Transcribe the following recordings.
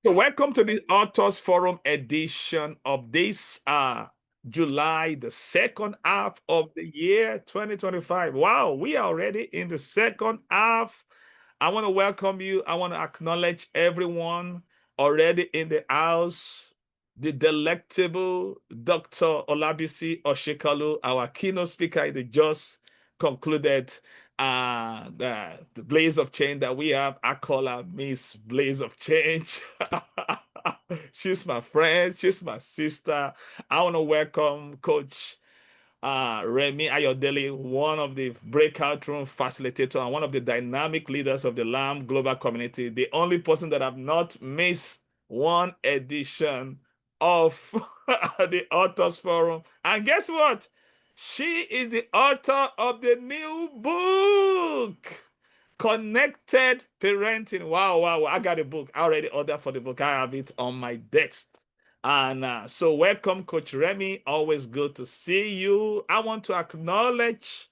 So welcome to the Authors Forum edition of this July, the second half of the year 2025. Wow, we are already in the second half. I want to welcome you. I want to acknowledge everyone already in the house. The delectable Dr. Olabisi Oshikalu, our keynote speaker, the just concluded the blaze of change that we have. I call her Miss Blaze of Change. She's my friend, she's my sister. I want to welcome Coach Remy Ayodele, one of the breakout room facilitator and one of the dynamic leaders of the LAM global community, the only person that have not missed one edition of the Authors Forum. And guess what? She is the author of the new book, Connected Parenting. Wow, wow, wow. I got a book. I already ordered for the book. I have it on my desk. And so, welcome, Coach Remy. Always good to see you. I want to acknowledge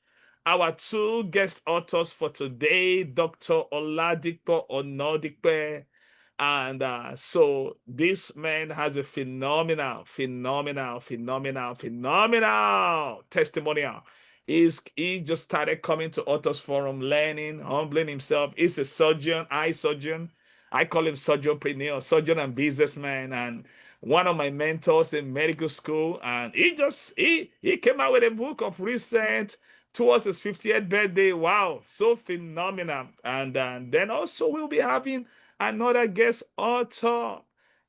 our two guest authors for today, Dr. Oladipo Onadipe. And so this man has a phenomenal testimonial. He just started coming to Authors Forum, learning, humbling himself. He's a surgeon, eye surgeon. I call him surgeonpreneur, surgeon and businessman, and one of my mentors in medical school. And he came out with a book of recent towards his 50th birthday. Wow, so phenomenal. And then also we'll be having another guest author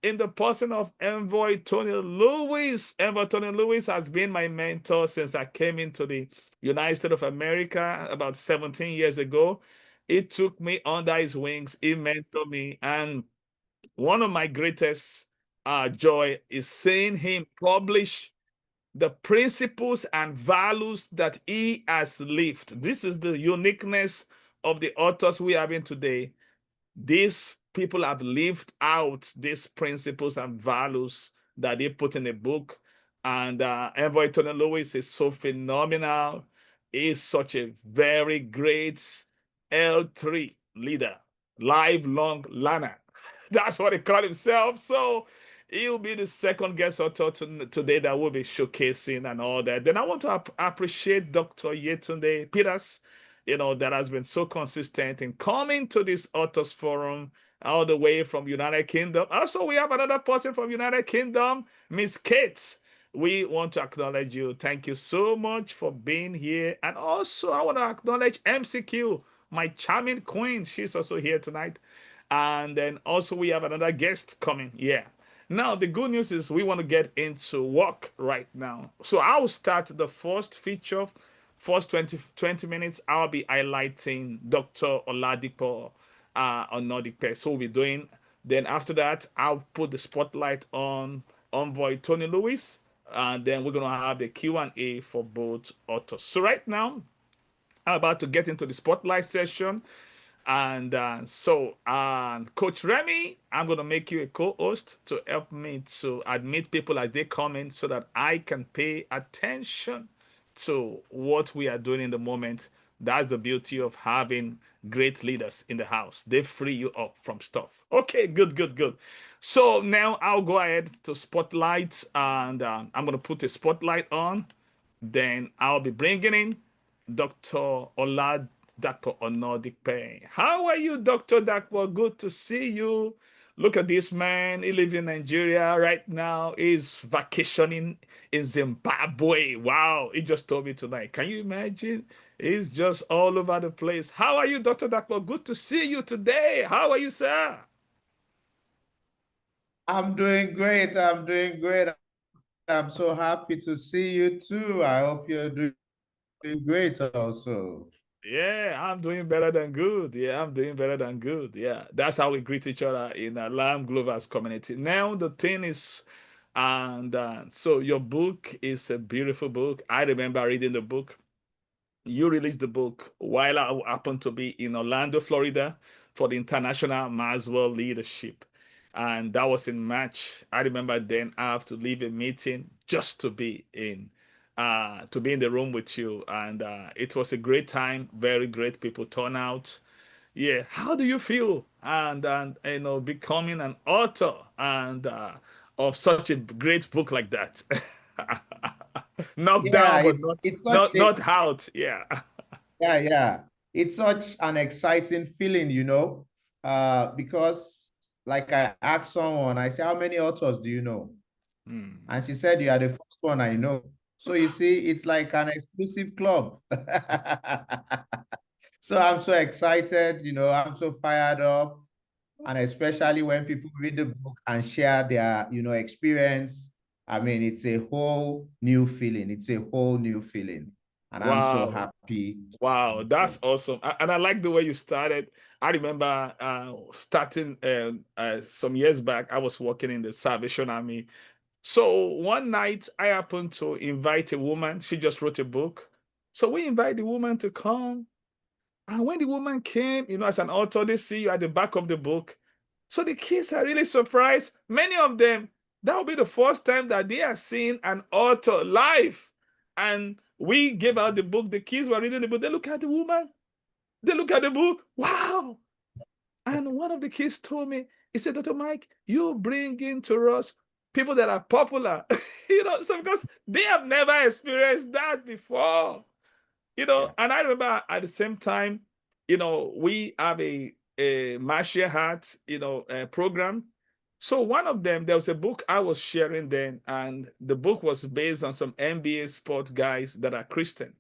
in the person of Envoy Tony Lewis. Envoy Tony Lewis has been my mentor since I came into the United States of America about 17 years ago. He took me under his wings. He mentored me. And one of my greatest joy is seeing him publish the principles and values that he has lived. This is the uniqueness of the authors we have in today. These people have lived out these principles and values that they put in the book. And Envoy Tony Lewis is so phenomenal. He's such a very great L3 leader, lifelong learner. That's what he called himself. So he'll be the second guest author today that will be showcasing and all that. Then I want to appreciate Dr. Yetunde Peters, that has been so consistent in coming to this Authors Forum all the way from United Kingdom. Also, we have another person from United Kingdom, Miss Kate. We want to acknowledge you. Thank you so much for being here. And also, I want to acknowledge MCQ, my charming queen. She's also here tonight. And then also, we have another guest coming. Yeah. Now, the good news is we want to get into work right now. So I'll start the first feature. First 20 minutes, I'll be highlighting Dr. Oladipo Onadipe. So we'll be doing, then after that, I'll put the spotlight on Envoy Tony Lewis, and then we're going to have the Q&A for both authors. So right now, I'm about to get into the spotlight session. And Coach Remy, I'm going to make you a co-host to help me to admit people as they come in so that I can pay attention to what we are doing in the moment. That's the beauty of having great leaders in the house. They free you up from stuff. Okay, good, good, good. So now I'll go ahead to spotlight, and I'm going to put a spotlight on. Then I'll be bringing in Dr. Oladapo Onadipe. How are you, Dr. Dapo? Good to see you. Look at this man. He lives in Nigeria right now. He's vacationing in Zimbabwe. Wow. He just told me tonight. Can you imagine? He's just all over the place. How are you, Dr. Dapo? Good to see you today. How are you, sir? I'm doing great. I'm doing great. I'm so happy to see you too. I hope you're doing great also. Yeah, I'm doing better than good. Yeah, I'm doing better than good. Yeah, that's how we greet each other in a Lamb Glover's community. Now, the thing is, and so your book is a beautiful book. I remember reading the book. You released the book while I happened to be in Orlando, Florida for the International Maswell Leadership. And that was in March. I remember then I have to leave a meeting just to be in the room with you. And it was a great time, very great people turn out. Yeah, how do you feel and becoming an author and of such a great book like that? Knocked Yeah, down but it's such not a not out. Yeah. yeah. It's such an exciting feeling, because like I asked someone, I said, how many authors do you know? Hmm. And she said, you are the first one I know. So you see, it's like an exclusive club. So I'm so excited, I'm so fired up. And especially when people read the book and share their, experience. I mean, it's a whole new feeling. It's a whole new feeling. And I'm so Wow. happy. Wow, that's awesome. And I like the way you started. I remember starting some years back, I was working in the Salvation Army. So one night I happened to invite a woman. She just wrote a book. So we invite the woman to come. And when the woman came, as an author, they see you at the back of the book. So the kids are really surprised. Many of them, that will be the first time that they are seeing an author live. And we gave out the book. The kids were reading the book. They look at the woman. They look at the book. Wow. And one of the kids told me, he said, Dr. Mike, you bring into us people that are popular. So because they have never experienced that before. Yeah. And I remember at the same time, we have a martial arts, program. So one of them, there was a book I was sharing then, and the book was based on some NBA sport guys that are Christians.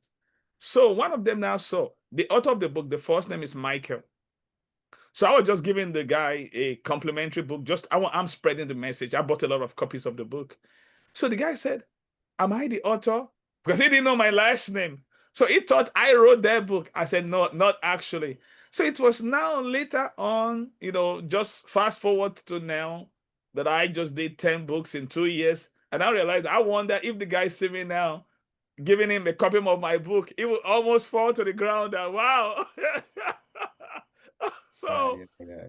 So one of them now saw the author of the book, the first name is Michael. So I was just giving the guy a complimentary book. I'm spreading the message. I bought a lot of copies of the book. So the guy said, am I the author? Because he didn't know my last name. So he thought I wrote that book. I said, no, not actually. So it was now later on, just fast forward to now that I just did 10 books in 2 years. And I realized, I wonder if the guy see me now giving him a copy of my book, he would almost fall to the ground. And wow. Yeah, So, yeah, yeah.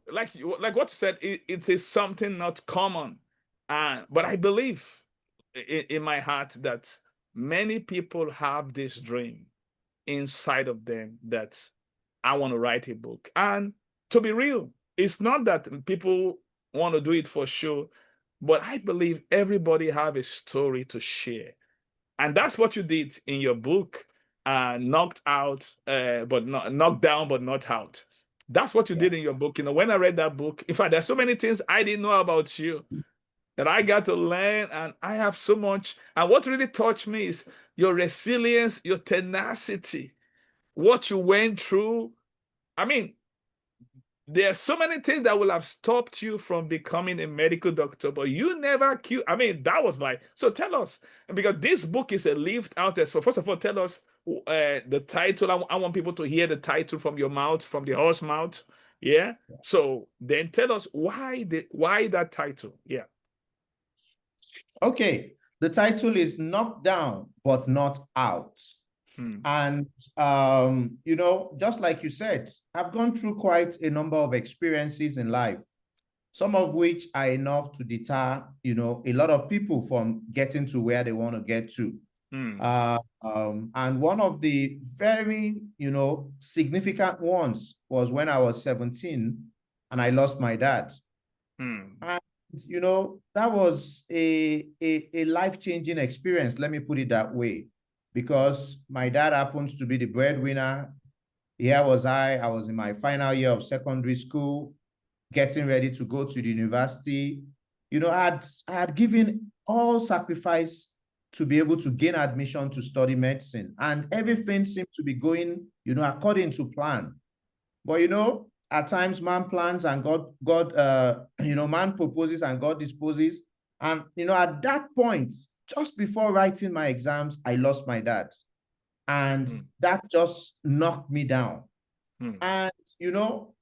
like what you said, it is something not common. But I believe in my heart that many people have this dream inside of them that I want to write a book. And to be real, it's not that people want to do it for sure, but I believe everybody have a story to share. And that's what you did in your book, knocked out, but not knocked down, but not out. That's what you Yeah. did in your book. When I read that book, in fact, there's so many things I didn't know about you that I got to learn, and I have so much. And what really touched me is your resilience, your tenacity, what you went through. I mean, there are so many things that will have stopped you from becoming a medical doctor, but you never quit. I mean, that was like, so tell us, because this book is a lived out. So first of all, tell us the title. I want people to hear the title from your mouth, from the horse mouth. Yeah. So then tell us why that title. Yeah. Okay. The title is Knocked Down, but Not Out. Hmm. And, just like you said, I've gone through quite a number of experiences in life, some of which are enough to deter, a lot of people from getting to where they want to get to. Hmm. And one of the very, significant ones was when I was 17 and I lost my dad. Hmm. And, that was a life-changing experience, let me put it that way, because my dad happens to be the breadwinner. Here was I was in my final year of secondary school, getting ready to go to the university. I had given all sacrifice to be able to gain admission to study medicine, and everything seemed to be going, according to plan. But at times man plans and man proposes and God disposes. And at that point, just before writing my exams, I lost my dad. And Hmm. that just knocked me down. Hmm. And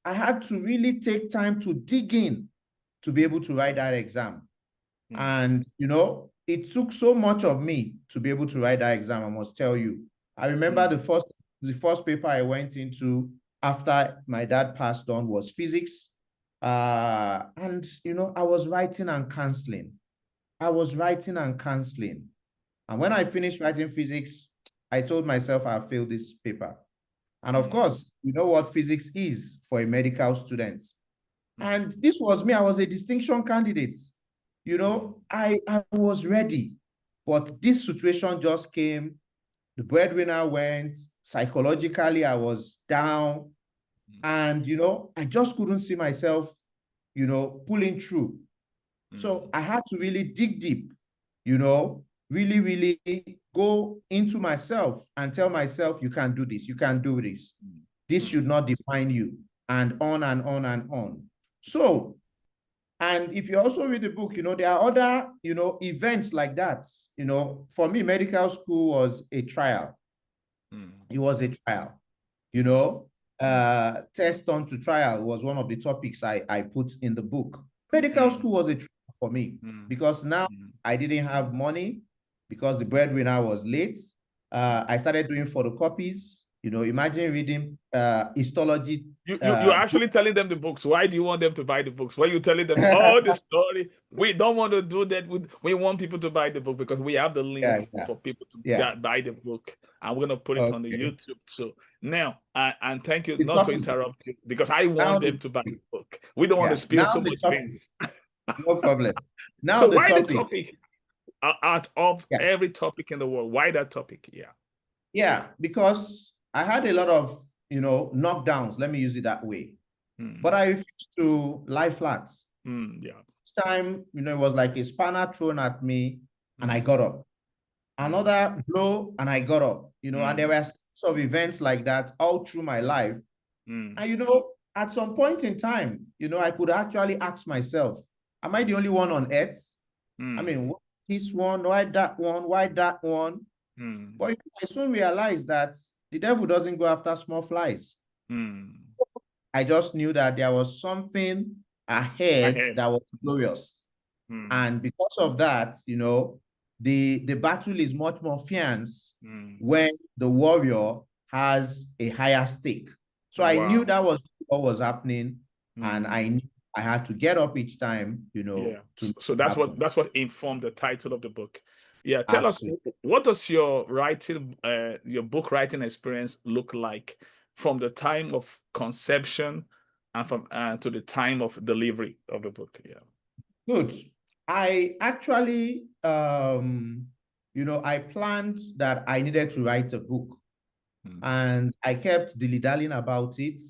I had to really take time to dig in to be able to write that exam. Hmm. And it took so much of me to be able to write that exam, I must tell you. I remember Hmm. the first paper I went into after my dad passed on was physics. And I was writing and canceling. I was writing and canceling. And when I finished writing physics, I told myself I failed this paper. And of course, you know what physics is for a medical student. And this was me. I was a distinction candidate. You know, I was ready. But this situation just came. The breadwinner went. Psychologically, I was down. And, you know, I just couldn't see myself, you know, pulling through. So I had to really dig deep, you know, really, really go into myself and tell myself, you can do this, you can do this. This should not define you, and on and on and on. So, and if you also read the book, you know, there are other, you know, events like that. You know, for me, medical school was a trial. It was a trial, you know. Test on to trial was one of the topics I put in the book. Medical school was a trial for me because now I didn't have money because the breadwinner was late. I started doing photocopies. You know, imagine reading histology. You're actually telling them the books. Why do you want them to buy the books? Why are you telling them all the story? We don't want to do that. We want people to buy the book because we have the link for people to buy the book. I'm going to put it on the YouTube. So now, and thank you, not to interrupt you, because I want them to buy the book. We don't want to spill so much beans. No problem. Now so the why topic. the topic out of every topic in the world? Why that topic? Yeah, because I had a lot of, you know, knockdowns. Let me use it that way. But I refused to lie flat. This time, you know, it was like a spanner thrown at me and I got up. Another blow and I got up, you know, and there were some events like that all through my life. And, you know, at some point in time, you know, I could actually ask myself, am I the only one on earth? I mean, why this one, why that one, why that one? But I soon realized that the devil doesn't go after small flies. I just knew that there was something ahead that was glorious. And because of that, you know, the battle is much more fierce when the warrior has a higher stake. So I knew that was what was happening, and I knew I had to get up each time, you know. So that's what informed the title of the book. Yeah, tell us, what does your writing, your book writing experience look like from the time of conception and from to the time of delivery of the book? Good. I actually, you know, I planned that I needed to write a book, and I kept dilly-dallying about it.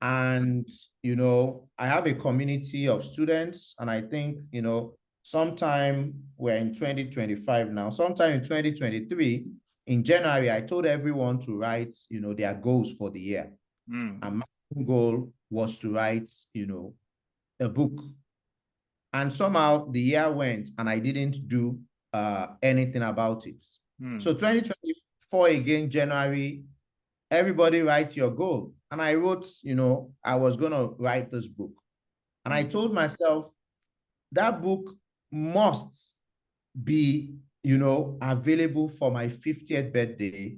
And, you know, I have a community of students, and I think, you know, sometime we're in 2025 now, sometime in 2023, in January, I told everyone to write, you know, their goals for the year. And my goal was to write, you know, a book. And somehow the year went and I didn't do anything about it. So 2024 again, January, everybody write your goal. And I wrote, you know, I was going to write this book. And I told myself that book must be, you know, available for my 50th birthday,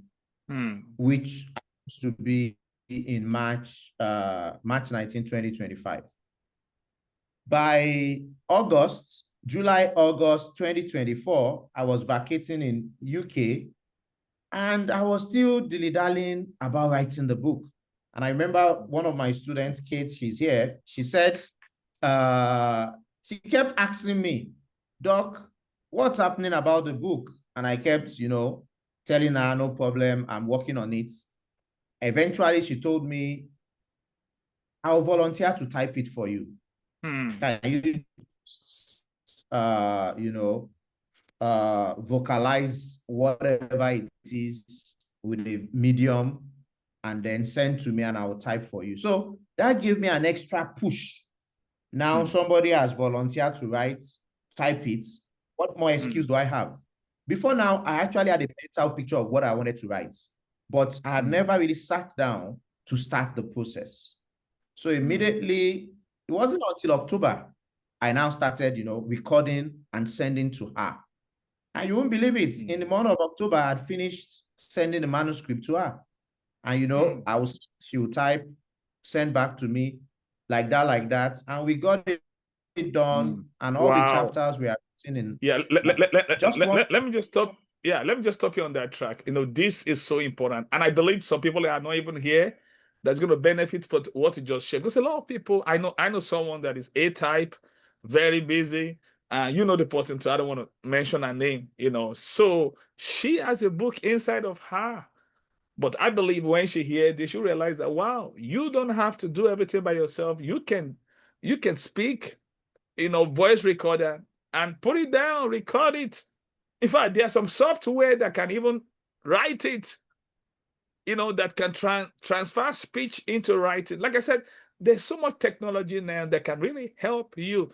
which happens to be in March 19, 2025. By July, August 2024, I was vacating in UK, and I was still dilly-dallying about writing the book. And I remember one of my students, Kate, she's here, she said, she kept asking me, Doc, what's happening about the book? And I kept, you know, telling her, no problem, I'm working on it. Eventually, she told me, I'll volunteer to type it for you. Can you, you know, vocalize whatever it is with a medium and then send to me and I will type for you. So that gave me an extra push. Now somebody has volunteered to type it. What more excuse do I have? Before now, I actually had a mental picture of what I wanted to write, but I had never really sat down to start the process. So immediately, it wasn't until October, I now started, you know, recording and sending to her. And you won't believe it. In the month of October, I had finished sending the manuscript to her. And, you know, she would type, send back to me, like that. And we got it done. And all the chapters we are written in. Yeah, let me just stop. yeah, let me just stop you on that track. This is so important. And I believe some people are not even here that's going to benefit for what you just shared. Because a lot of people, I know someone that is A-type, very busy. You know the person, so I don't want to mention her name. So she has a book inside of her. But I believe when she hears this, she realize that, wow, you don't have to do everything by yourself. You can speak, voice recorder and put it down, record it. In fact, there's some software that can even write it, that can transfer speech into writing. Like I said, there's so much technology now that can really help you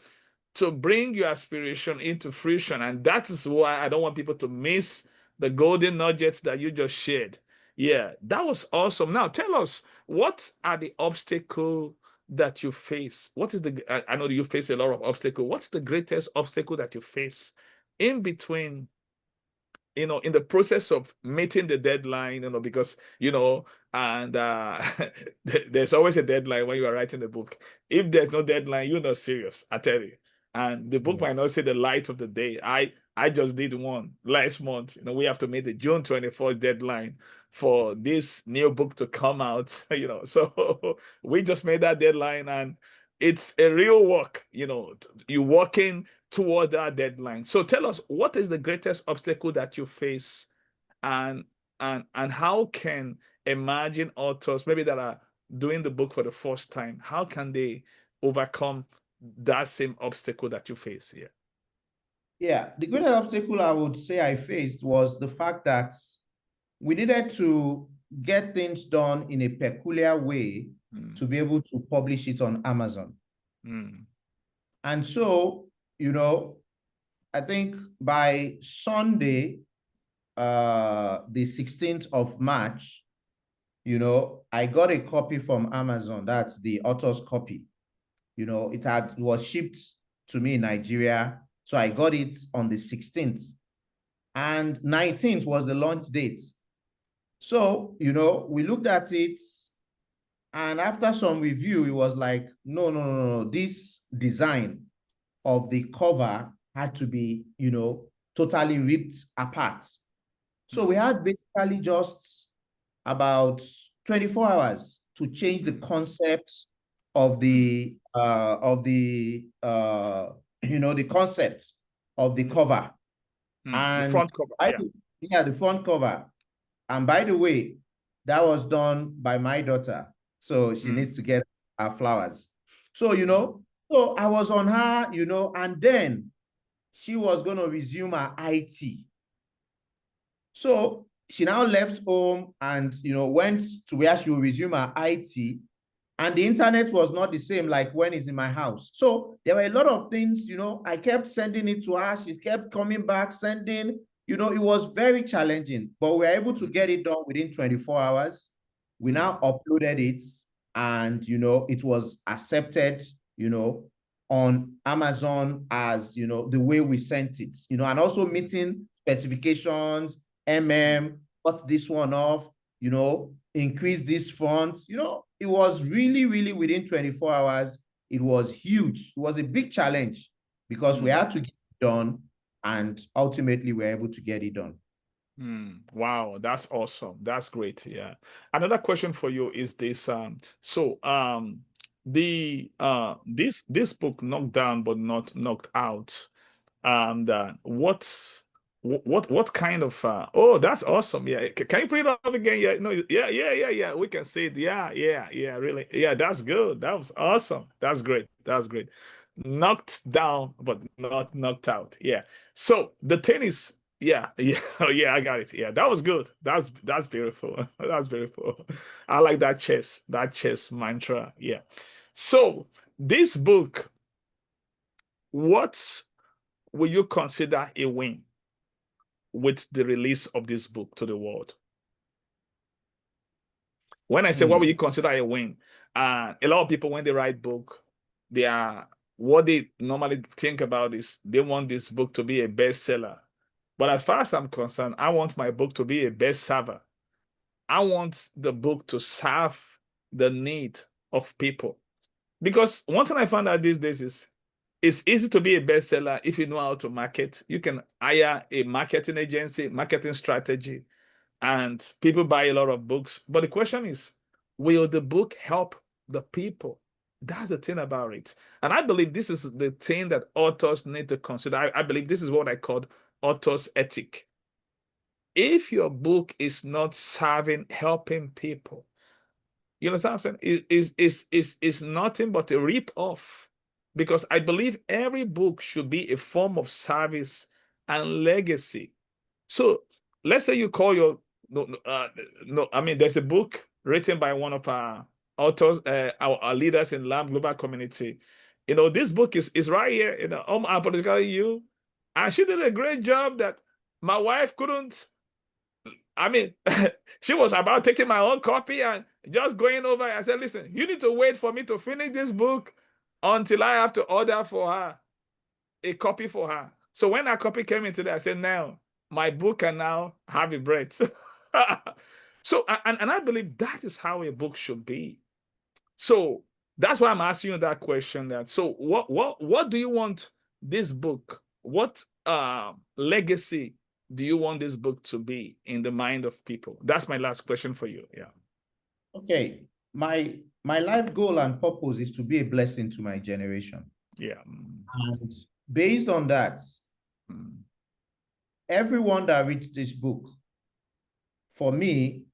to bring your aspiration into fruition. And that is why I don't want people to miss the golden nuggets that you just shared. Yeah, that was awesome. Now tell us, what are the obstacles that you face? What is I know that you face a lot of obstacles. What's the greatest obstacle that you face in between, in the process of meeting the deadline, because, and there's always a deadline when you are writing the book. If there's no deadline, you're not serious, I tell you. And the book Yeah. might not say the light of the day. I just did one last month. We have to meet the June 24th deadline for this new book to come out. So we just made that deadline, and it's a real work. You're working toward that deadline. So tell us, what is the greatest obstacle that you face, and how can emerging authors, maybe that are doing the book for the first time, how can they overcome that same obstacle that you face here? Yeah, the greatest obstacle I would say I faced was the fact that we needed to get things done in a peculiar way to be able to publish it on Amazon. Mm. And so, I think by Sunday, the 16th of March, I got a copy from Amazon. That's the author's copy. It was shipped to me in Nigeria. So I got it on the 16th. And 19th was the launch date. So, we looked at it, and after some review, it was like, no, no, no, no, this design of the cover had to be, totally ripped apart. So we had basically just about 24 hours to change the concept of the the concept of the cover. The And front cover, yeah. the front cover. And by the way, that was done by my daughter. So she needs to get her flowers. So, so I was on her, and then she was going to resume her IT. So she now left home and, went to where she will resume her IT. And the internet was not the same like when it's in my house. So there were a lot of things, I kept sending it to her. She kept coming back, sending, it was very challenging, but we were able to get it done within 24 hours. We now uploaded it, and, it was accepted, on Amazon as, the way we sent it, and also meeting specifications, cut this one off, increase this font, it was really, really within 24 hours. It was huge. It was a big challenge because we had to get it done, and ultimately we were able to get it done. Wow, that's awesome. That's great. Yeah. Another question for you is this. This book, Knocked Down but Not Knocked Out. What kind of oh, that's awesome. Yeah. Can you put it up again? Yeah, no, yeah. We can see it. Yeah, really. Yeah, that's good. That was awesome. That's great. That's great. Knocked down but not knocked out. Yeah. So the tennis, yeah, oh, yeah, I got it. Yeah, that was good. That's beautiful. That's beautiful. I like that chess mantra. Yeah. So this book, what will you consider a win with the release of this book to the world? When I say what will you consider a win, a lot of people, when they write book, they are what they normally think about is they want this book to be a bestseller. But as far as I'm concerned, I want my book to be a bestseller. I want the book to serve the need of people. Because one thing I found out these days is It's easy to be a bestseller if you know how to market. You can hire a marketing agency, marketing strategy, and people buy a lot of books. But the question is, will the book help the people? That's the thing about it. And I believe this is the thing that authors need to consider. I believe this is what I call author's ethic. If your book is not serving, helping people, you know what I'm saying? Is nothing but a rip off. Because I believe every book should be a form of service and legacy. So let's say you call your no no, no I mean there's a book written by one of our authors, our leaders in Lamb Global Community. You know, this book is right here, you know, Unapologetically You. And she did a great job that my wife couldn't. I mean, she was about taking my own copy and just going over. I said, listen, you need to wait for me to finish this book until I have to order for her a copy for her. So when her copy came in today, I said, now my book can now have a breath. So, and I believe that is how a book should be. So that's why I'm asking you that question. That so what do you want this book? What legacy do you want this book to be in the mind of people? That's my last question for you. Yeah. Okay. My life goal and purpose is to be a blessing to my generation. Yeah. And based on that, everyone that reads this book, for me,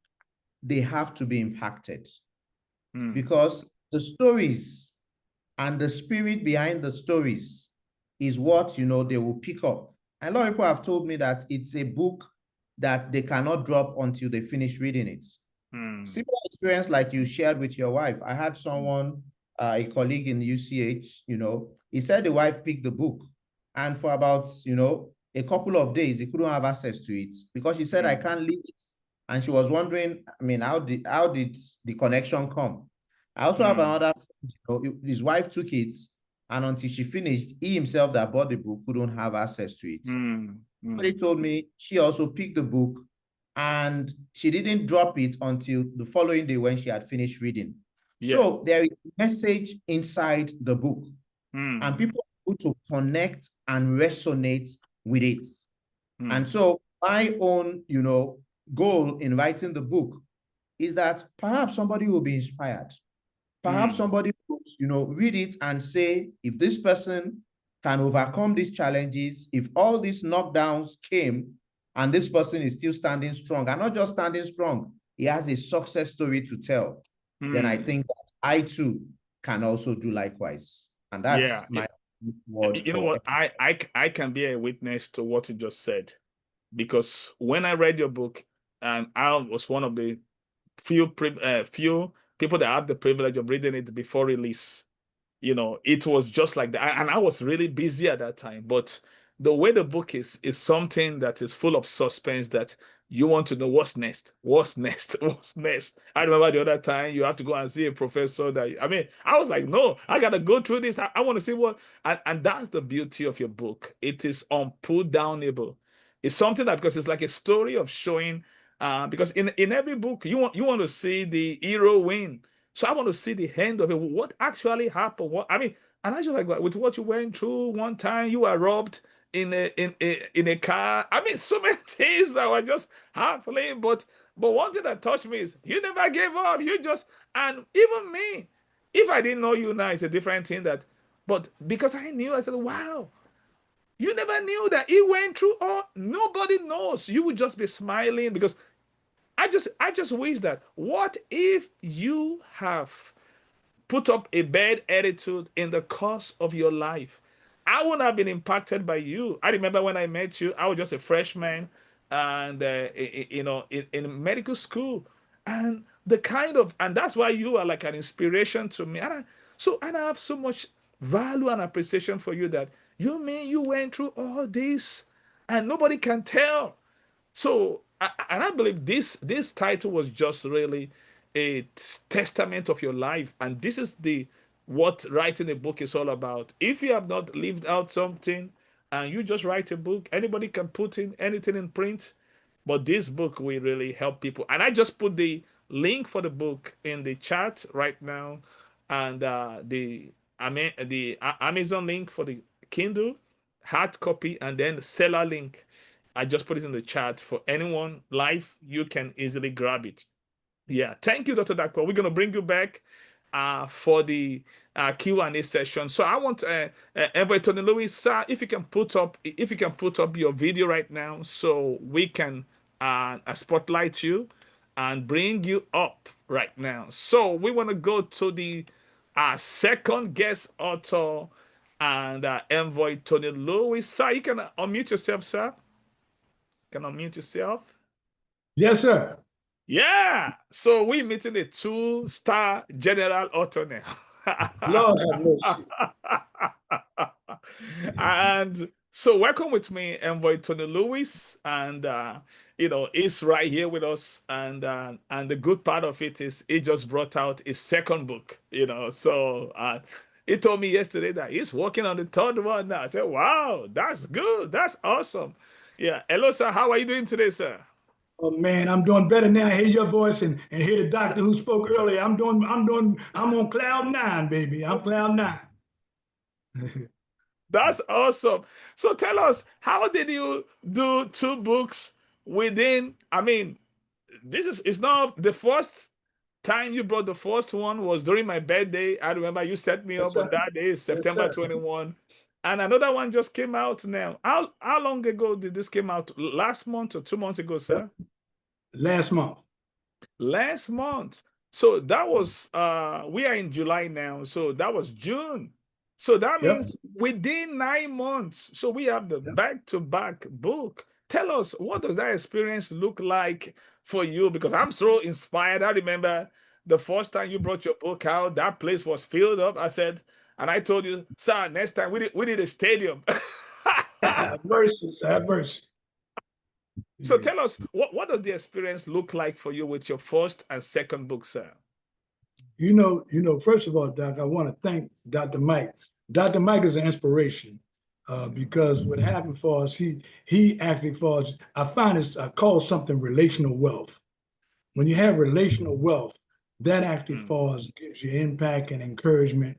they have to be impacted. Because the stories and the spirit behind the stories is what, you know, they will pick up. And a lot of people have told me that it's a book that they cannot drop until they finish reading it. Similar experience like you shared with your wife. I had someone, a colleague in UCH, you know, he said the wife picked the book, and for about, you know, a couple of days, he couldn't have access to it because she said, I can't leave it. And she was wondering, I mean, how did the connection come? I also have another friend, you know, his wife took it, and until she finished, he himself that bought the book couldn't have access to it. But he told me she also picked the book and she didn't drop it until the following day when she had finished reading. Yeah. So there is a message inside the book, and people are able to connect and resonate with it. And so my own, you know, goal in writing the book is that perhaps somebody will be inspired. Perhaps somebody will, you know, read it and say, if this person can overcome these challenges, if all these knockdowns came and this person is still standing strong, and not just standing strong, he has a success story to tell, then I think that I too can also do likewise. And that's my word. You know what? I can be a witness to what you just said, because when I read your book, and I was one of the few people that have the privilege of reading it before release. You know, it was just like that, and I was really busy at that time. But the way the book is something that is full of suspense, that you want to know what's next, what's next, what's next. I remember the other time you have to go and see a professor. That, I mean, I was like, no, I gotta go through this. I want to see what, and that's the beauty of your book. It is unputdownable. It's something that, because it's like a story of showing. Because in every book you want to see the hero win. So I want to see the end of it. What actually happened? What I mean, and I just like, with what you went through one time, you were robbed in a car. I mean, so many things that were just happening. But one thing that touched me is you never gave up. You just, and even me, if I didn't know you now, it's a different thing. That, but because I knew, I said, wow. You never knew that he went through all. Nobody knows. You would just be smiling, because I just wish that, what if you have put up a bad attitude in the course of your life? I wouldn't have been impacted by you. I remember when I met you, I was just a freshman, and you know, in medical school, and and that's why you are like an inspiration to me. And I have so much value and appreciation for you, that you went through all this, and nobody can tell. So, and I believe this title was just really a testament of your life, and this is the what writing a book is all about. If you have not lived out something and you just write a book, anybody can put in anything in print, but this book will really help people. And I just put the link for the book in the chat right now, and the Amazon link for the Kindle hard copy, and then the seller link. I just put it in the chat for anyone live. You can easily grab it. Yeah, thank you, Dr. Dapo. We're gonna bring you back for the Q&A session. So I want Envoy Tony Lewis, sir, if you can put up your video right now, so we can spotlight you and bring you up right now. So we want to go to the second guest author and Envoy Tony Lewis. Sir, you can unmute yourself, sir. Can unmute yourself. Yes, sir. Yeah. So we're meeting a two-star general author now. Lord have mercy. And so welcome with me, Envoy Tony Lewis. And he's right here with us. And the good part of it is he just brought out his second book, So he told me yesterday that he's working on the third one now. I said, wow, that's good. That's awesome. Yeah. Hello, sir. How are you doing today, sir? Oh man, I'm doing better now. I hear your voice and hear the doctor who spoke earlier. I'm on cloud nine, baby. I'm cloud nine. That's awesome. So tell us, how did you do two books within? I mean, it's not the first time you brought the first one was during my birthday. I remember you set me Yes, up on sir. that day, September Yes, sir. 21. And another one just came out now. How long ago did this came out? Last month or 2 months ago, sir? Last month. Last month. So that was we are in July now. So that was June. So that Yep. means within 9 months. So we have the Yep. back-to-back book. Tell us, what does that experience look like for you? Because I'm so inspired. I remember the first time you brought your book out, that place was filled up. I said, and I told you, sir, next time we need a stadium. Have mercy, sir. Have mercy. So Yeah. tell us, what does the experience look like for you with your first and second book, sir? First of all, Doc, I want to thank Dr. Mike. Dr. Mike is an inspiration because what happened for us, he actually for us, I find it's I call something relational wealth. When you have relational wealth, that actually for us gives you impact and encouragement.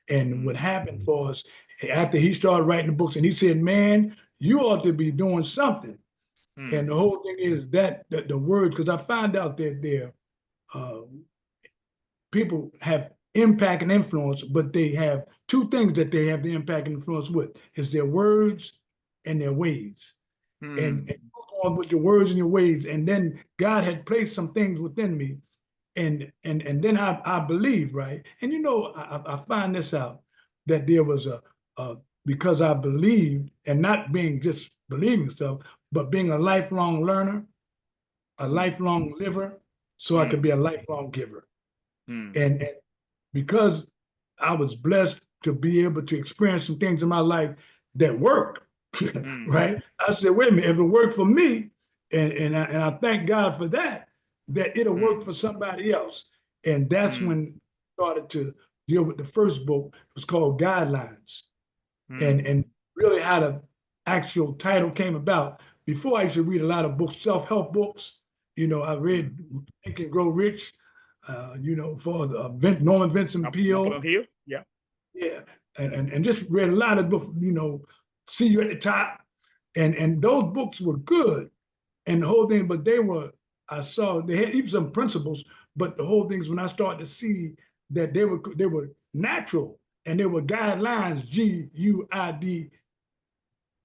And what happened for us after he started writing the books, and he said, "Man, you ought to be doing something." And the whole thing is that the words, because I find out that there people have impact and influence, but they have two things that they have the impact and influence with: is their words and their ways. And go on with your words and your ways. And then God had placed some things within me. And then I believe, right? And I find this out that there was a because I believed, and not being just believing stuff, but being a lifelong learner, a lifelong liver, so I could be a lifelong giver. And because I was blessed to be able to experience some things in my life that work, right? I said, wait a minute, if it worked for me, and I thank God for that, that it'll work for somebody else. And that's when I started to deal with the first book. It was called Godlines. And really how the actual title came about. Before, I used to read a lot of books, self-help books. I read Think and Grow Rich, for the Norman Vincent Peale. Yeah. Yeah. And just read a lot of books, See You at the Top. And those books were good. And the whole thing, but I saw they had even some principles, but the whole thing is when I started to see that they were natural and they were guidelines,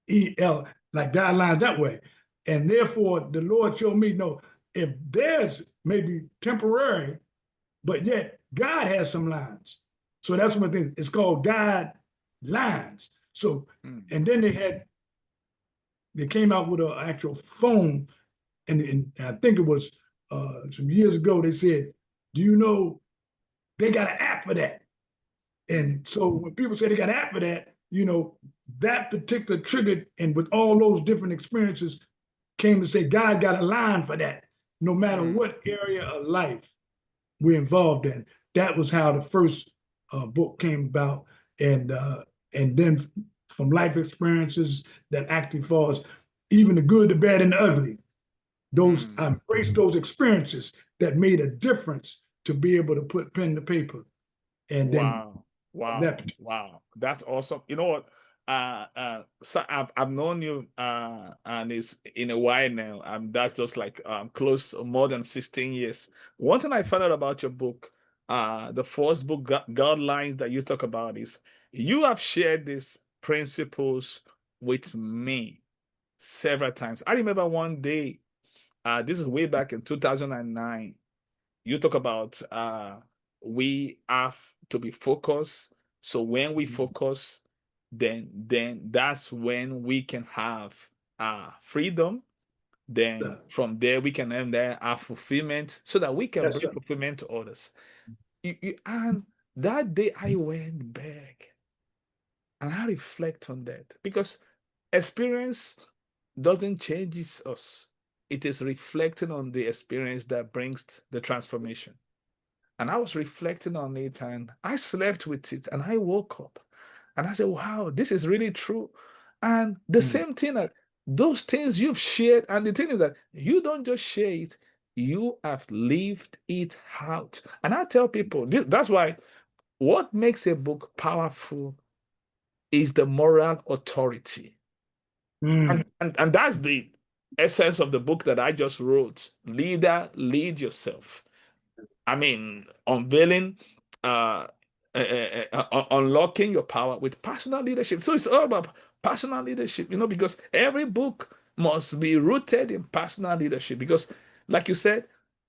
Guidel, like guidelines that way. And therefore the Lord showed me, no, if there's maybe temporary, but yet God has some lines. So that's one thing. It's called guidelines. So, and then they came out with an actual phone, and I think it was some years ago. They said, "Do you know they got an app for that?" And so when people say they got an app for that, that particular triggered, and with all those different experiences, came to say God got a line for that. No matter what area of life we're involved in, that was how the first book came about, and then from life experiences that actually for us, even the good, the bad, and the ugly. I embraced those experiences that made a difference to be able to put pen to paper. And then Wow. Wow. That's awesome. You know what? So I've known you and it's in a while now. That's just like close more than 16 years. One thing I found out about your book, the first book, Godlines, that you talk about is you have shared these principles with me several times. I remember one day, this is way back in 2009. You talk about we have to be focused. So when we focus, then that's when we can have freedom. Then from there we can end there our fulfillment so that we can Yes, bring sir. fulfillment to others. And that day I went back and I reflect on that because experience doesn't change us. It is reflecting on the experience that brings the transformation. And I was reflecting on it and I slept with it and I woke up and I said, wow, this is really true. And the same thing that those things you've shared, and the thing is that you don't just share it, you have lived it out. And I tell people that's why what makes a book powerful is the moral authority. Mm. And that's the essence of the book that I just wrote. Leader, lead yourself. I mean, unveiling, unlocking your power with personal leadership. So it's all about personal leadership, because every book must be rooted in personal leadership. Because, like you said,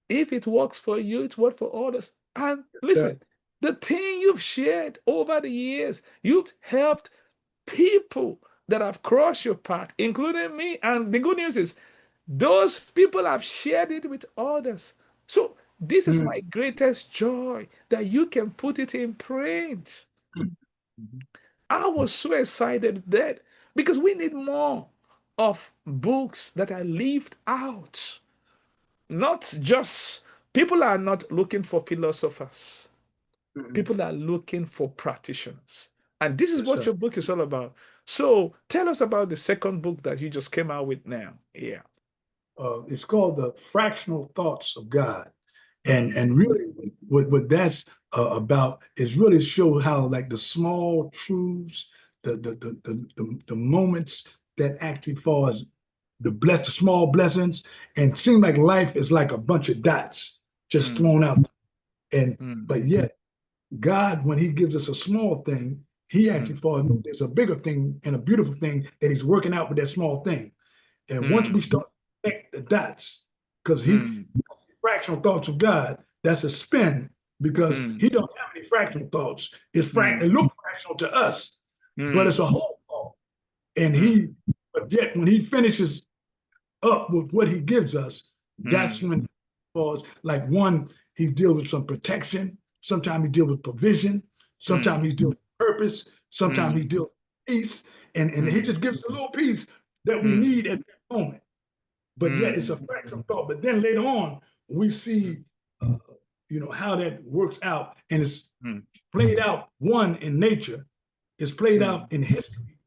if it works for you, it works for others. And Sir. listen, the thing you've shared over the years, you've helped people that have crossed your path, including me. And the good news is, those people have shared it with others. So this is Mm. my greatest joy that you can put it in print. I was so excited that because we need more of books that are lived out. Not just people are not looking for philosophers. Mm. People are looking for practitioners. And this is Yes, what sir. your book is all about. So tell us about the second book that you just came out with now. Yeah. It's called The Fractional Thoughts of God. And Mm, and really what that's about is really show how like the small truths, the moments that actually falls, the small blessings, and seem like life is like a bunch of dots just mm, thrown out. And mm, but yet God, when He gives us a small thing, He actually mm, falls. There's a bigger thing and a beautiful thing that He's working out with that small thing. And once we mm, start to connect the dots, because He mm, fractional thoughts of God, that's a spin because mm, He don't have any fractional thoughts. It mm, looks fractional to us, but it's mm, a whole thought. And mm, but yet when He finishes up with what He gives us, that's mm, when He falls. Like one, He deals with some protection. Sometimes He deals with provision. Sometimes mm, He deals with purpose. Sometimes He mm, deals with peace. And He mm, just gives us a little piece that we mm, need at that moment, but yet it's a mm, fractional thought. But then later on, we see, uh, how that works out, and it's mm, played out. One in nature, it's played mm, out in history,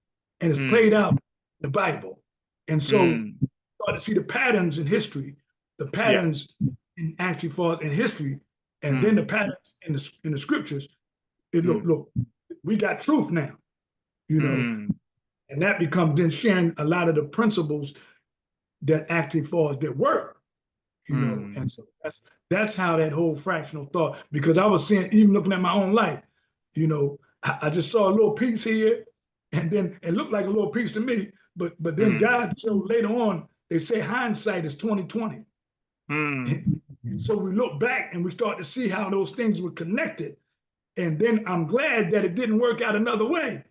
and it's played mm, out in the Bible. And so, mm. you start to see the patterns in history, the Yeah. patterns in actually for in history, and then the Mm, patterns in the scriptures. It mm, look, we got truth now, you know, mm, and that becomes then sharing a lot of the principles that actually falls that work, mm, and so that's how that whole fractional thought, because I was seeing, even looking at my own life, I just saw a little piece here, and then it looked like a little piece to me, but then mm, God showed later on, they say hindsight is 2020. mm, And so we look back and we start to see how those things were connected. And then I'm glad that it didn't work out another way.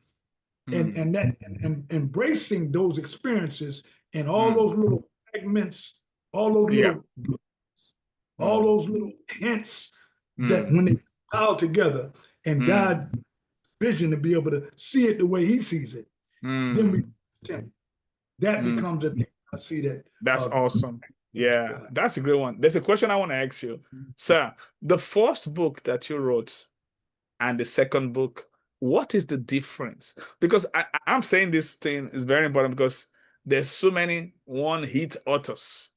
mm. And embracing those experiences and all Mm, those little fragments, all those yeah. little all Mm, those little hints that mm, when they pile together and mm, God vision to be able to see it the way He sees it, then we mm, that mm. becomes a thing. I see that. That's awesome. Yeah, God. that's a great one. There's a question I want to ask you. Sir, the first book that you wrote and the second book, what is the difference? Because I'm saying this thing is very important because there's so many one-hit authors.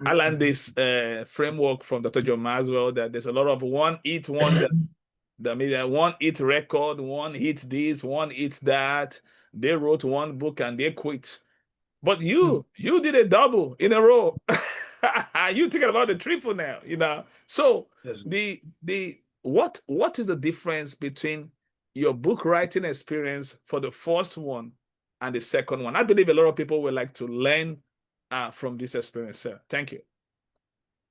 I Mhm, learned mhm. this framework from Dr. John Maswell that there's a lot of one-hit wonders I mean, one hit record, one hit this, one hit that. They wrote one book and they quit. But you did a double in a row. You thinking about the triple now, you know. So Yes. what is the difference between your book writing experience for the first one and the second one? I believe a lot of people would like to learn from this experience, sir. Thank you.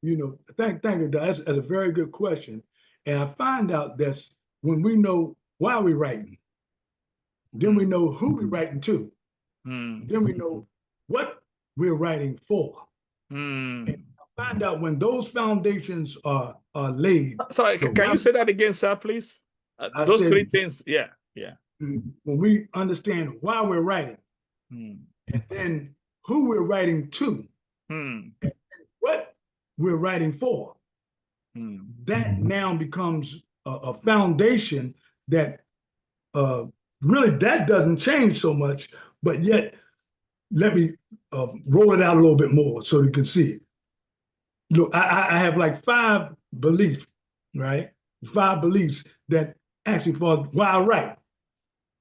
You know, thank you. That's a very good question. And I find out that when we know why we're writing, then we know who we're writing to, then we know what we're writing for. And I find out when those foundations are laid. Sorry, can you say that again, sir, please? Those three things, yeah. When we understand why we're writing, and then who we're writing to, and what we're writing for, that now becomes a foundation that really that doesn't change so much, but yet let me roll it out a little bit more so you can see it. Look, I have like 5 beliefs, right? 5 beliefs that actually for why I write.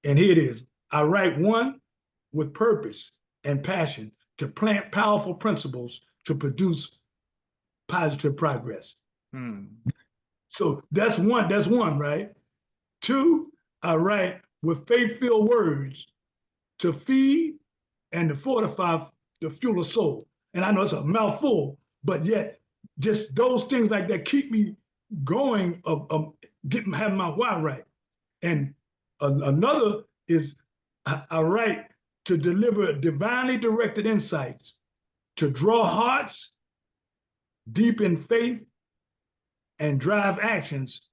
And here it is. I write 1 with purpose and passion to plant powerful principles to produce positive progress. So that's one, right? 2, I write with faith-filled words to feed and to fortify the fuel of soul. And I know it's a mouthful, but yet just those things like that keep me going having my why right. And another is I write to deliver divinely directed insights, to draw hearts deep in faith and drive actions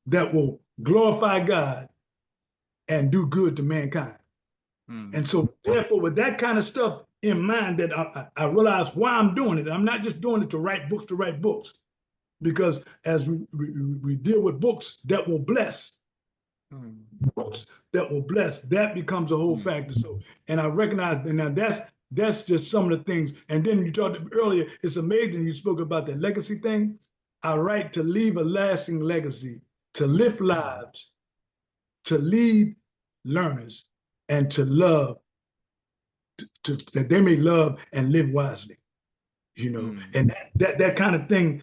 that will glorify God and do good to mankind. And so therefore, with that kind of stuff in mind, that I realize why I'm doing it. I'm not just doing it to write books, because as we deal with books that will bless, books that will bless, that becomes a whole factor. So, and I recognize, and now that's just some of the things. And then you talked earlier, it's amazing you spoke about the legacy thing. I write to leave a lasting legacy, to lift lives, to lead learners, and to love, that they may love and live wisely, you know. And that kind of thing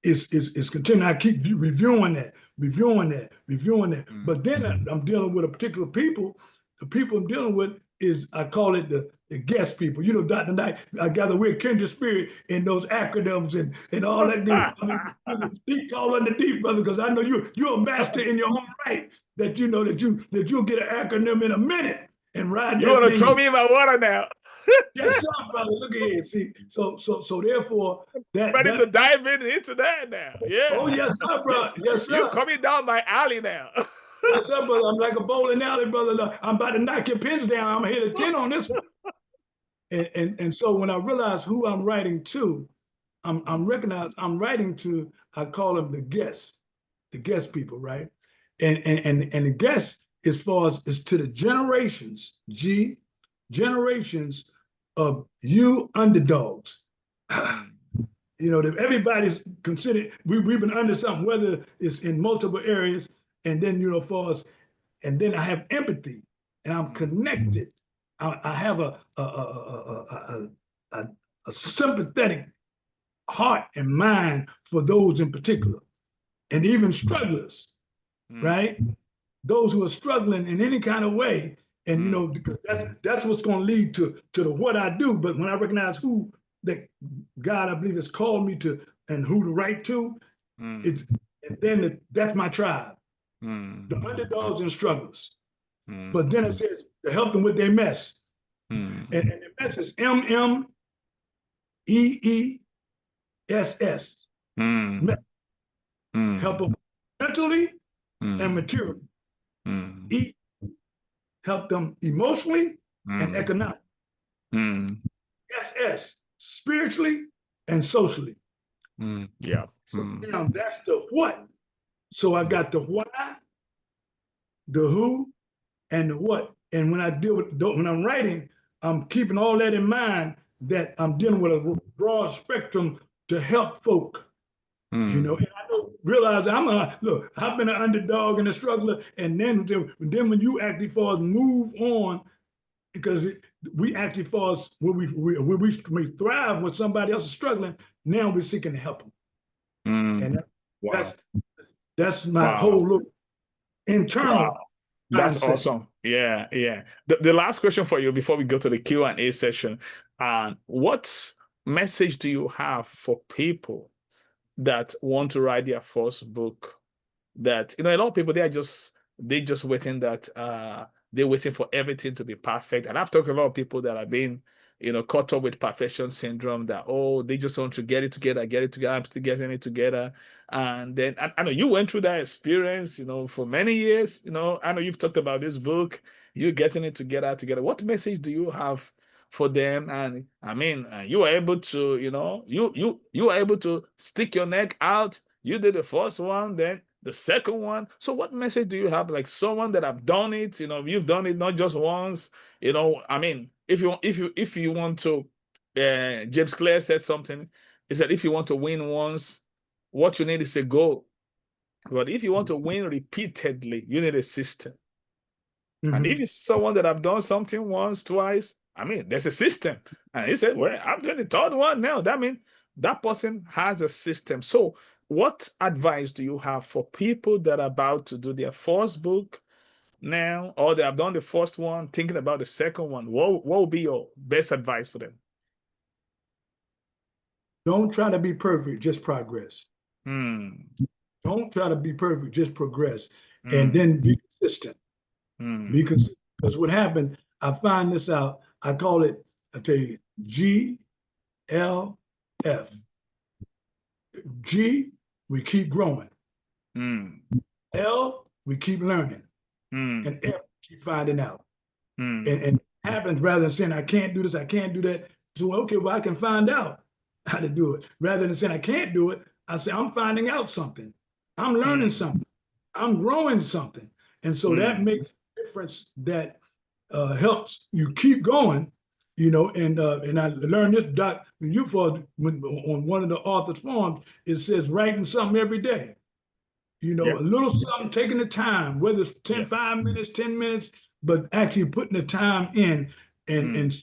is continuing. I keep reviewing that. But then I'm dealing with a particular people. The people I'm dealing with is, I call it the guest people. You know, Dr. Knight, I gather we're kindred spirit in those acronyms and all that. I mean, deep call on the deep, brother, because I know you're a master in your own right. That you know that you'll get an acronym in a minute and ride. You want to throw me in my water now? Yes, sir, brother. Look at here. See, so therefore, ready to dive into that now. Yeah. Oh yes, sir, brother. Yes, sir. You're coming down my alley now. Yes, sir, brother. I'm like a bowling alley, brother. I'm about to knock your pins down. I'm gonna hit a 10 on this one. And so when I realize who I'm writing to, I'm recognized. I'm writing to, I call them the guest people, right? And the guests, as far as is to the generations, generations of you underdogs. You know, that everybody's considered, we've been under something, whether it's in multiple areas, and then, you know, for us, and then I have empathy, and I'm connected. I have a sympathetic heart and mind for those in particular, and even strugglers, right? Those who are struggling in any kind of way, and you know, because that's what's going to lead to what I do. But when I recognize who that God, I believe, has called me to, and who to write to, it's, and then that's my tribe, the underdogs and strugglers. But then it says to help them with their mess, and the mess is MMEESS. Help them mentally and materially. E, help them emotionally and economically. SS, spiritually and socially. Yeah. So now that's the what. So I got the why, the who, and the what. And when I deal with, when I'm writing, I'm keeping all that in mind, that I'm dealing with a broad spectrum to help folk. You know, and I know realize look, I've been an underdog and a struggler, and then when you actually for us move on, because we actually for us when we thrive when somebody else is struggling, now we're seeking to help them, and Wow. that's my Wow. whole little internal. Wow. That's mindset. awesome. Yeah, yeah. The last question for you before we go to the Q&A session, what message do you have for people that want to write their first book? That, a lot of people, they just waiting that they're waiting for everything to be perfect. And I've talked to a lot of people that have been, caught up with perfection syndrome, that, oh, they just want to get it together, I'm still getting it together. And then I know you went through that experience, for many years. I know you've talked about this book, you getting it together. What message do you have for them? And I mean, you were able to, you were able to stick your neck out. You did the first one, then the second one. So what message do you have, like someone that have done it, you've done it not just once, I mean, if you want to, James Clear said something. He said, if you want to win once, what you need is a goal. But if you want to win repeatedly, you need a system. And if it's someone that have done something once, twice, I mean, there's a system. And he said, well, I'm doing the third one now. That means that person has a system. So what advice do you have for people that are about to do their first book now, or they have done the first one, thinking about the second one? What will be your best advice for them? Don't try to be perfect, just progress. Don't try to be perfect, just progress. And then be consistent. Because what happened, I find this out, I call it, I tell you, GLF. G, we keep growing. L, we keep learning. And F, we keep finding out. And it happens rather than saying, I can't do this, I can't do that. So, okay, well, I can find out how to do it. Rather than saying, I can't do it, I say, I'm finding out something. I'm learning something. I'm growing something. And so that makes a difference, that helps you keep going, and I learned this, Doc, on one of the author's forums, it says writing something every day. A little something, taking the time, whether it's 5 minutes, 10 minutes, but actually putting the time in and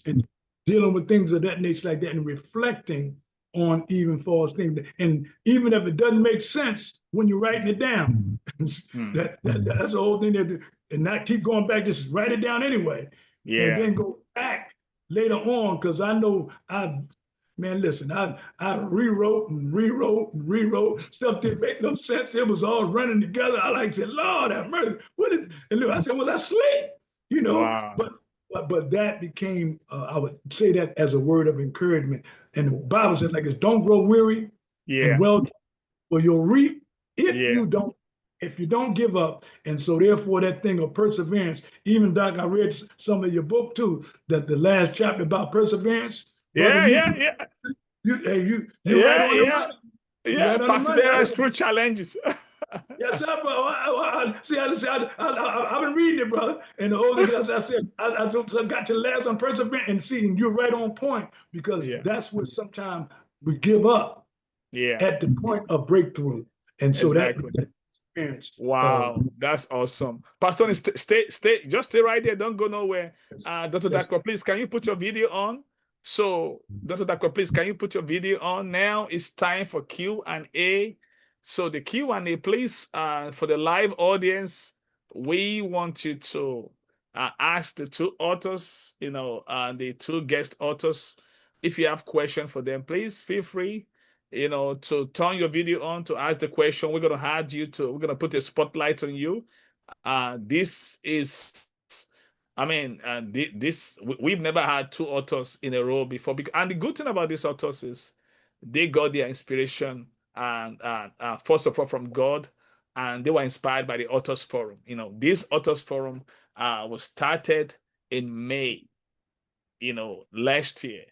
dealing with things of that nature like that, and reflecting on even false things. And even if it doesn't make sense when you're writing it down, that's the whole thing. And not keep going back, just write it down anyway. And then go back later on, because I know listen, I rewrote stuff didn't make no sense. It was all running together. I said, Lord have mercy. And I said, was I asleep? Wow. But that became, I would say that as a word of encouragement. And the Bible says, like, don't grow weary and well, you'll reap if you don't give up. And so therefore that thing of perseverance, even Doc, I read some of your book too, that the last chapter about perseverance. Brother, you right on the money. Yeah, perseverance through challenges. Yes, sir, bro. I've been reading it, brother. And the Holy Ghost, I said, I got to last on perseverance, and see, you're right on point, because that's what sometimes we give up at the point of breakthrough. And so that experience. Wow, that's awesome. Pastor, just stay right there. Don't go nowhere. Dr. Dapo, please, can you put your video on? So, Dr. Dapo, please, can you put your video on? Now it's time for Q&A. So the Q&A, please, for the live audience, we want you to ask the two authors, the two guest authors. If you have questions for them, please feel free, to turn your video on to ask the question. We're going to put a spotlight on you. This is, we've never had two authors in a row before. And the good thing about these authors is they got their inspiration, and first of all from God, and they were inspired by the Authors Forum. This Authors Forum was started in May, last year.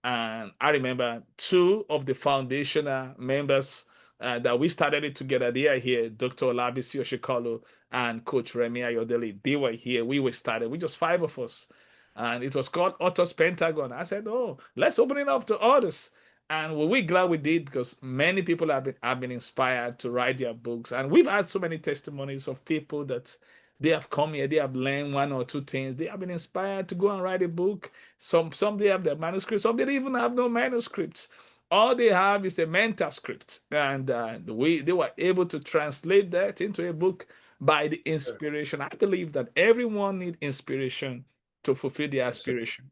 And I remember two of the foundational members that we started it together. They are here, Dr. Olabisi Oshikolo and Coach Remy Ayodele. They were here. We started. We just 5 of us. And it was called Authors Pentagon. I said, oh, let's open it up to others. And we're glad we did, because many people have been inspired to write their books. And we've had so many testimonies of people that they have come here, they have learned one or two things, they have been inspired to go and write a book. Some they have their manuscripts, some they even have no manuscripts. All they have is a mentor script, and they were able to translate that into a book by the Sir. inspiration. I believe that everyone needs inspiration to fulfill their Yes, sir. aspiration,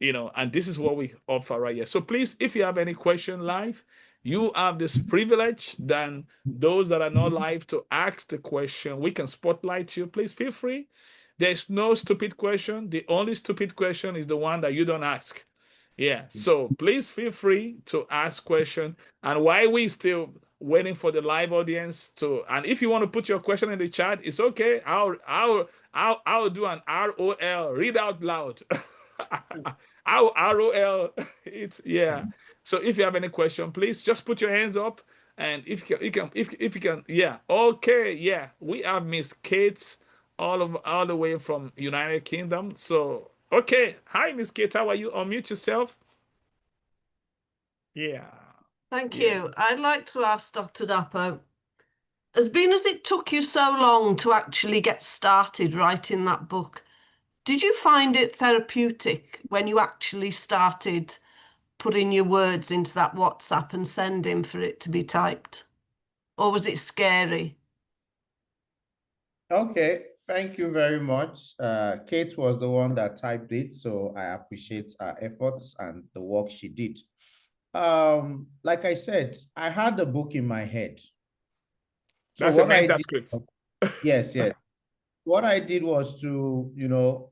and this is what we offer right here. So please, if you have any question live, you have this privilege than those that are not live to ask the question. We can spotlight you. Please feel free. There's no stupid question. The only stupid question is the one that you don't ask. Yeah, so please feel free to ask question. And while we still waiting for the live audience to, and if you want to put your question in the chat, it's okay. I'll do an ROL, read out loud. Our ROL, it's yeah. So if you have any question, please just put your hands up, and if you can, yeah, okay, yeah. We have Miss Kate all the way from United Kingdom. So okay, hi Miss Kate, how are you? Unmute yourself. Yeah, Thank yeah. you. I'd like to ask Dr. Dapo, as it took you so long to actually get started writing that book, did you find it therapeutic when you actually started putting your words into that WhatsApp and sending for it to be typed? Or was it scary? Okay, thank you very much. Kate was the one that typed it, so I appreciate her efforts and the work she did. Like I said, I had the book in my head. So That's a what I mental did, script. yes, yes. What I did was to,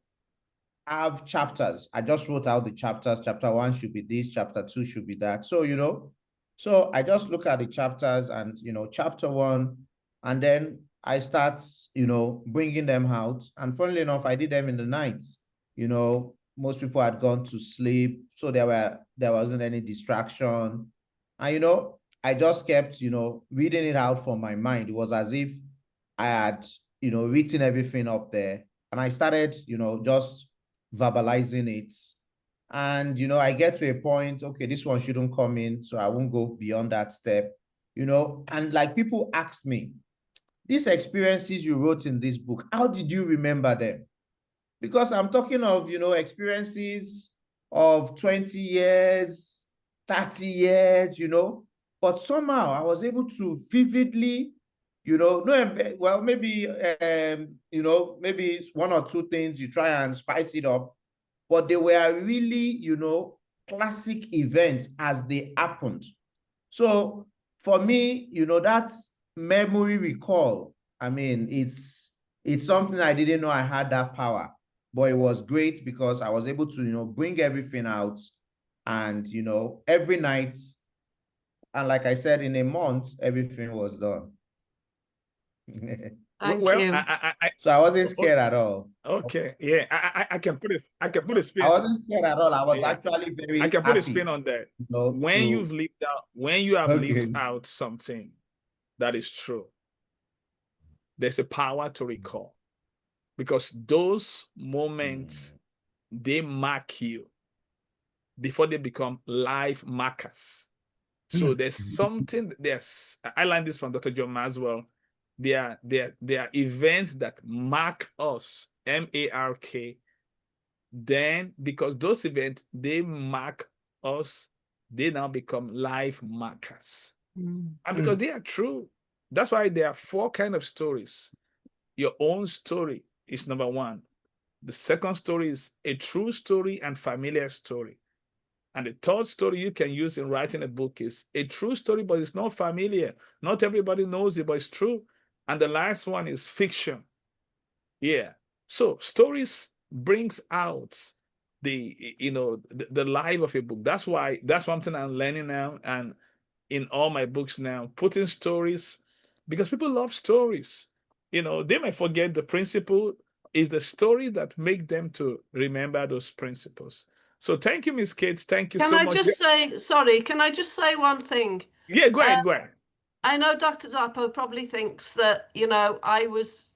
have chapters. I just wrote out the chapters. Chapter 1 should be this, chapter 2 should be that. So, so I just look at the chapters and, chapter 1, and then I start, bringing them out. And funnily enough, I did them in the nights. Most people had gone to sleep, so there wasn't any distraction. And, I just kept, reading it out from my mind. It was as if I had, written everything up there. And I started, just verbalizing it. And, I get to a point, okay, this one shouldn't come in, so I won't go beyond that step, and like people asked me, these experiences you wrote in this book, how did you remember them? Because I'm talking of, experiences of 20 years, 30 years, but somehow I was able to vividly, no, well, maybe, maybe one or two things you try and spice it up, but they were really, classic events as they happened. So for me, that's memory recall. I mean, it's something I didn't know I had that power, but it was great because I was able to, bring everything out, and, every night, and like I said, in a month, everything was done. Thank Well, you. So I wasn't scared at all. Okay, yeah, I can put it. I can put a I spin. wasn't scared at all. I was Yeah, actually I very can put a spin happy, on that. to. When you have Okay. lived out something that is true, there's a power to recall, because those moments, they mark you before they become life markers. So there's something. I learned this from Dr. John Maswell. There are events that mark us, MARK. Then, because those events, they mark us, they now become life markers. And because they are true, that's why there are four kind of stories. Your own story is number one. The second story is a true story and familiar story. And the third story you can use in writing a book is a true story, but it's not familiar. Not everybody knows it, but it's true. And the last one is fiction. Yeah. So stories brings out the life of a book. That's something I'm learning now, and in all my books now, putting stories, because people love stories. They may forget the principle. Is the story that make them to remember those principles. So thank you, Miss Kate. Thank you Can so I much. just say, sorry, can I just say one thing? Yeah, go ahead, go ahead. I know Dr. Dapo probably thinks that, I was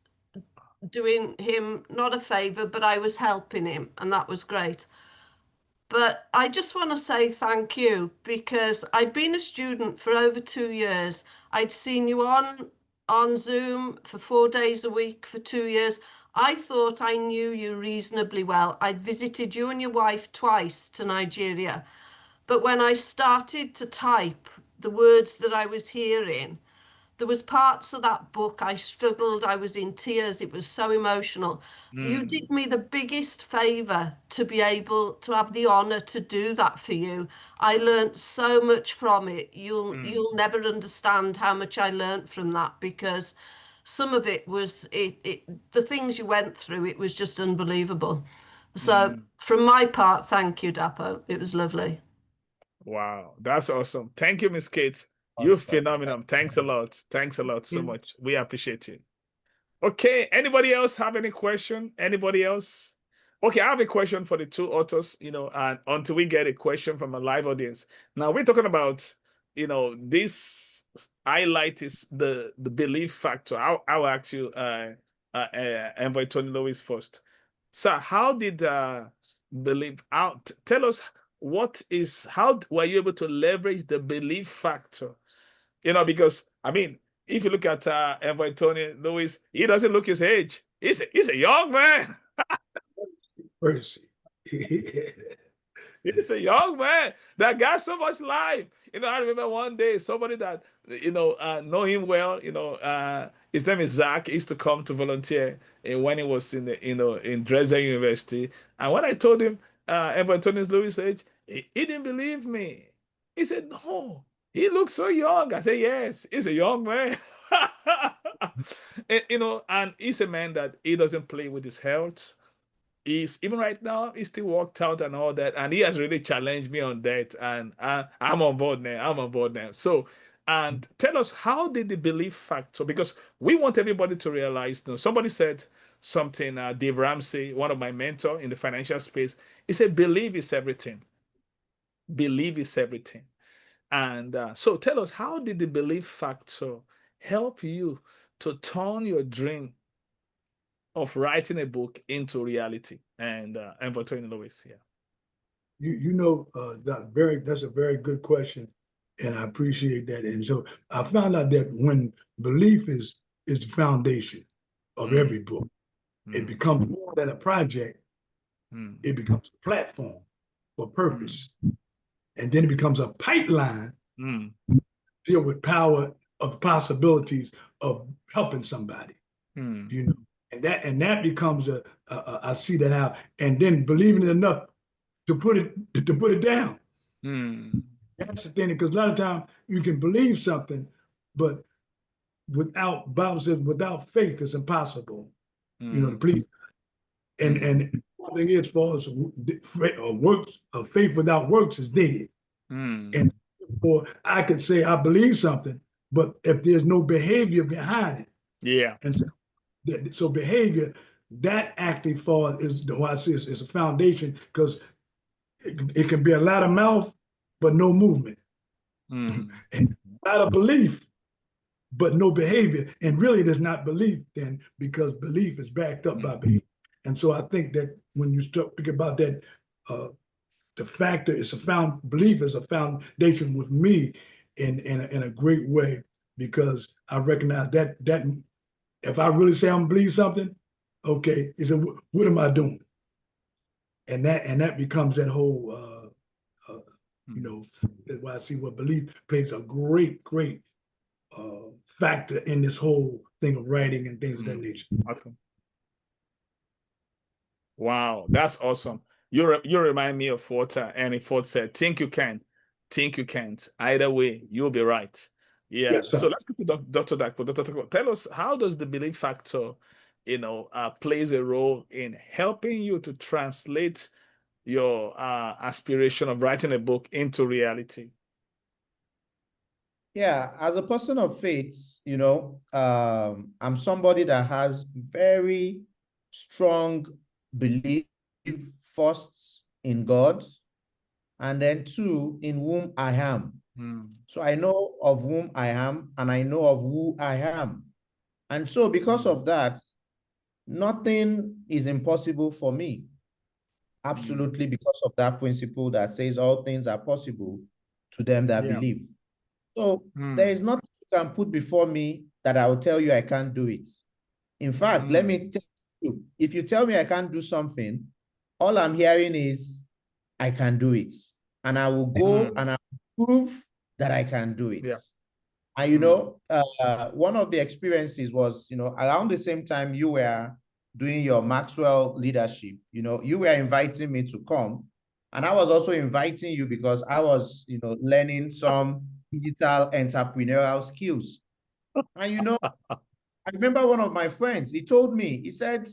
doing him not a favor, but I was helping him, and that was great. But I just want to say thank you because I'd been a student for over 2 years. I'd seen you on Zoom for 4 days a week for 2 years. I thought I knew you reasonably well. I'd visited you and your wife twice to Nigeria. But when I started to type the words that I was hearing, there was parts of that book I struggled. I was in tears. It was so emotional. You did me the biggest favor to be able to have the honor to do that for you. I learned so much from it. You'll never understand how much I learned from that because some of it was the things you went through. It was just unbelievable. So from my part, thank you, Dapo. It was lovely. Wow, that's awesome. Thank you, Miss Kate. You're phenomenal. Thanks a lot. Thanks a lot so much. We appreciate you. Okay, anybody else have any question? Anybody else? Okay, I have a question for the two authors, and until we get a question from a live audience. Now we're talking about, this highlight is the belief factor. I'll ask you, Envoy Tony Lewis first. Sir, how did belief out? Tell us how were you able to leverage the belief factor? Because I mean, if you look at Envoy Tony Lewis, he doesn't look his age. He's a young man. Mercy. He's a young man that got so much life. I remember one day somebody that know him well. His name is Zach. He used to come to volunteer when he was in Dresden University. And when I told him Envoy Tony Lewis' age, he didn't believe me. He said, "No, he looks so young." I said, "Yes, he's a young man." And he's a man that he doesn't play with his health. He's even right now, he's still worked out and all that, and he has really challenged me on that. And I'm on board now. I'm on board now. So, and tell us, how did the belief factor? Because we want everybody to realize. Somebody said something. Dave Ramsey, one of my mentors in the financial space, he said, "Believe is everything. Believe is everything." And so, tell us, how did the belief factor help you to turn your dream of writing a book into reality? And Tony Lewis, yeah. That's a very good question, and I appreciate that. And so I found out that when belief is the foundation of every book, it becomes more than a project. It becomes a platform for purpose, and then it becomes a pipeline deal with power of possibilities of helping somebody. And that becomes I see that how, and then believing it enough to put it down. That's the thing, because a lot of times you can believe something, but Bible says without faith it's impossible, to please. And the thing is, for us, faith without works is dead. And therefore, I could say I believe something, but if there's no behavior behind it, and so behavior, that actually is why I see is a foundation, because it can be a lot of mouth but no movement, and a lot of belief but no behavior. And really, there's not belief then, because belief is backed up by behavior. And so I think that when you start thinking about that, the factor is belief is a foundation with me in a great way, because I recognize that if I really say I'm believe something, okay, he said, what am I doing? And that becomes that whole, that's why I see what belief plays a great factor in this whole thing of writing and things of that nature. Okay. Wow, that's awesome. You remind me of what Henry Ford said: "Think you can, think you can't. Either way, you'll be right." Yeah. Yes, so let's go to Dr. Dapo. Dr. Dapo, tell us, how does the belief factor, plays a role in helping you to translate your aspiration of writing a book into reality? Yeah, as a person of faith, I'm somebody that has very strong belief, first in God, and then two, in whom I am. So I know of whom I am, and I know of who I am. And so because of that, nothing is impossible for me. absolutely because of that principle that says all things are possible to them that believe. So there is nothing you can put before me that I will tell you I can't do it. In fact, let me tell you, if you tell me I can't do something, all I'm hearing is I can do it. And I will go and I will prove that I can do it. And you know, one of the experiences was, you know, around the same time you were doing your Maxwell leadership, you know, you were inviting me to come. And I was also inviting you because I was, you know, learning some digital entrepreneurial skills. And, you know, I remember one of my friends, he told me, he said,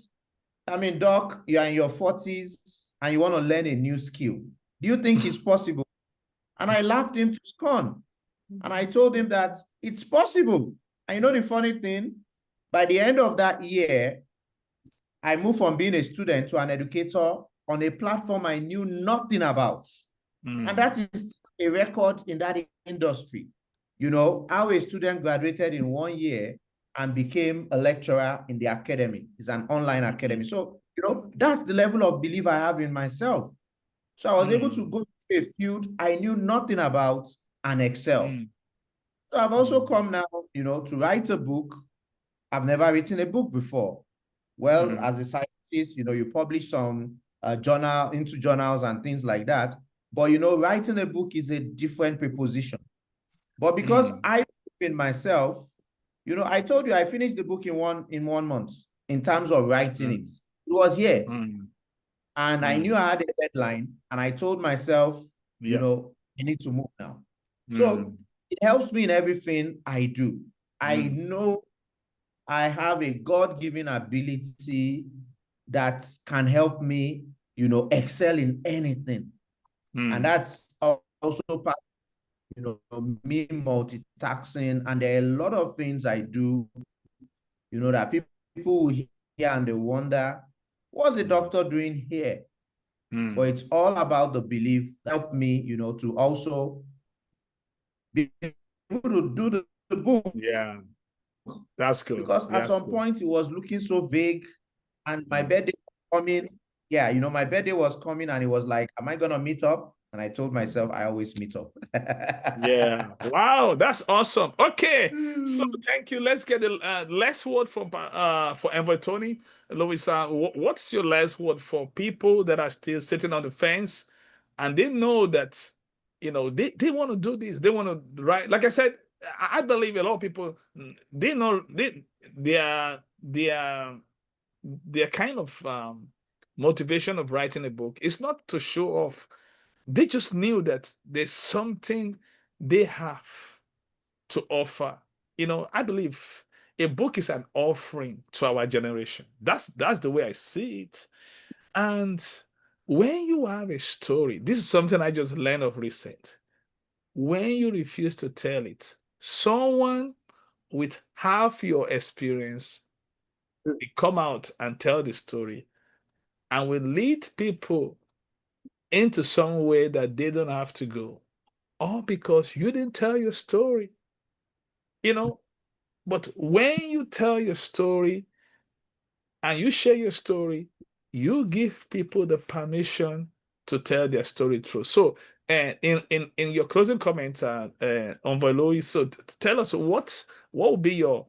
I mean, Doc, you are in your 40s and you want to learn a new skill. Do you think it's possible? And I laughed him to scorn. And I told him that it's possible. And you know the funny thing? By the end of that year, I moved from being a student to an educator on a platform I knew nothing about. And that is a record in that industry. You know, how a student graduated in 1 year and became a lecturer in the academy. It's an online academy. So, you know, that's the level of belief I have in myself. So I was able to go to a field I knew nothing about and excel. So I've also come now, you know, to write a book. I've never written a book before. Well, as a scientist, you know, you publish some into journals and things like that. But, you know, writing a book is a different proposition. But because I believe in myself, you know, I told you I finished the book in one month in terms of writing it. It was here. And I knew I had a deadline. And I told myself, you know, I need to move now. So it helps me in everything I do. I know I have a God-given ability that can help me, you know, excel in anything. And that's also part, you know, me multitasking. And there are a lot of things I do, you know, that people will hear and they wonder, what's the doctor doing here? But it's all about the belief that helped me, you know, to also be able to do the book. Yeah, that's good. Because at some point it was looking so vague, and my birthday was coming. Yeah, you know, my birthday was coming, and it was like, am I gonna meet up? And I told myself I always meet up. Yeah. Wow, that's awesome. Okay, so thank you. Let's get the last word for Envoy Tony. Louisa, what's your last word for people that are still sitting on the fence and they know that, you know, they want to do this, they want to write. Like I said, I believe a lot of people, they know their kind of motivation of writing a book is not to show off. They just knew that there's something they have to offer. You know, I believe a book is an offering to our generation. That's the way I see it. And when you have a story, this is something I just learned of recent. When you refuse to tell it, someone with half your experience will come out and tell the story and will lead people into some way that they don't have to go, all because you didn't tell your story. You know, but when you tell your story and you share your story, you give people the permission to tell their story through. So, in your closing comments, Envoy Louis, so tell us what will be your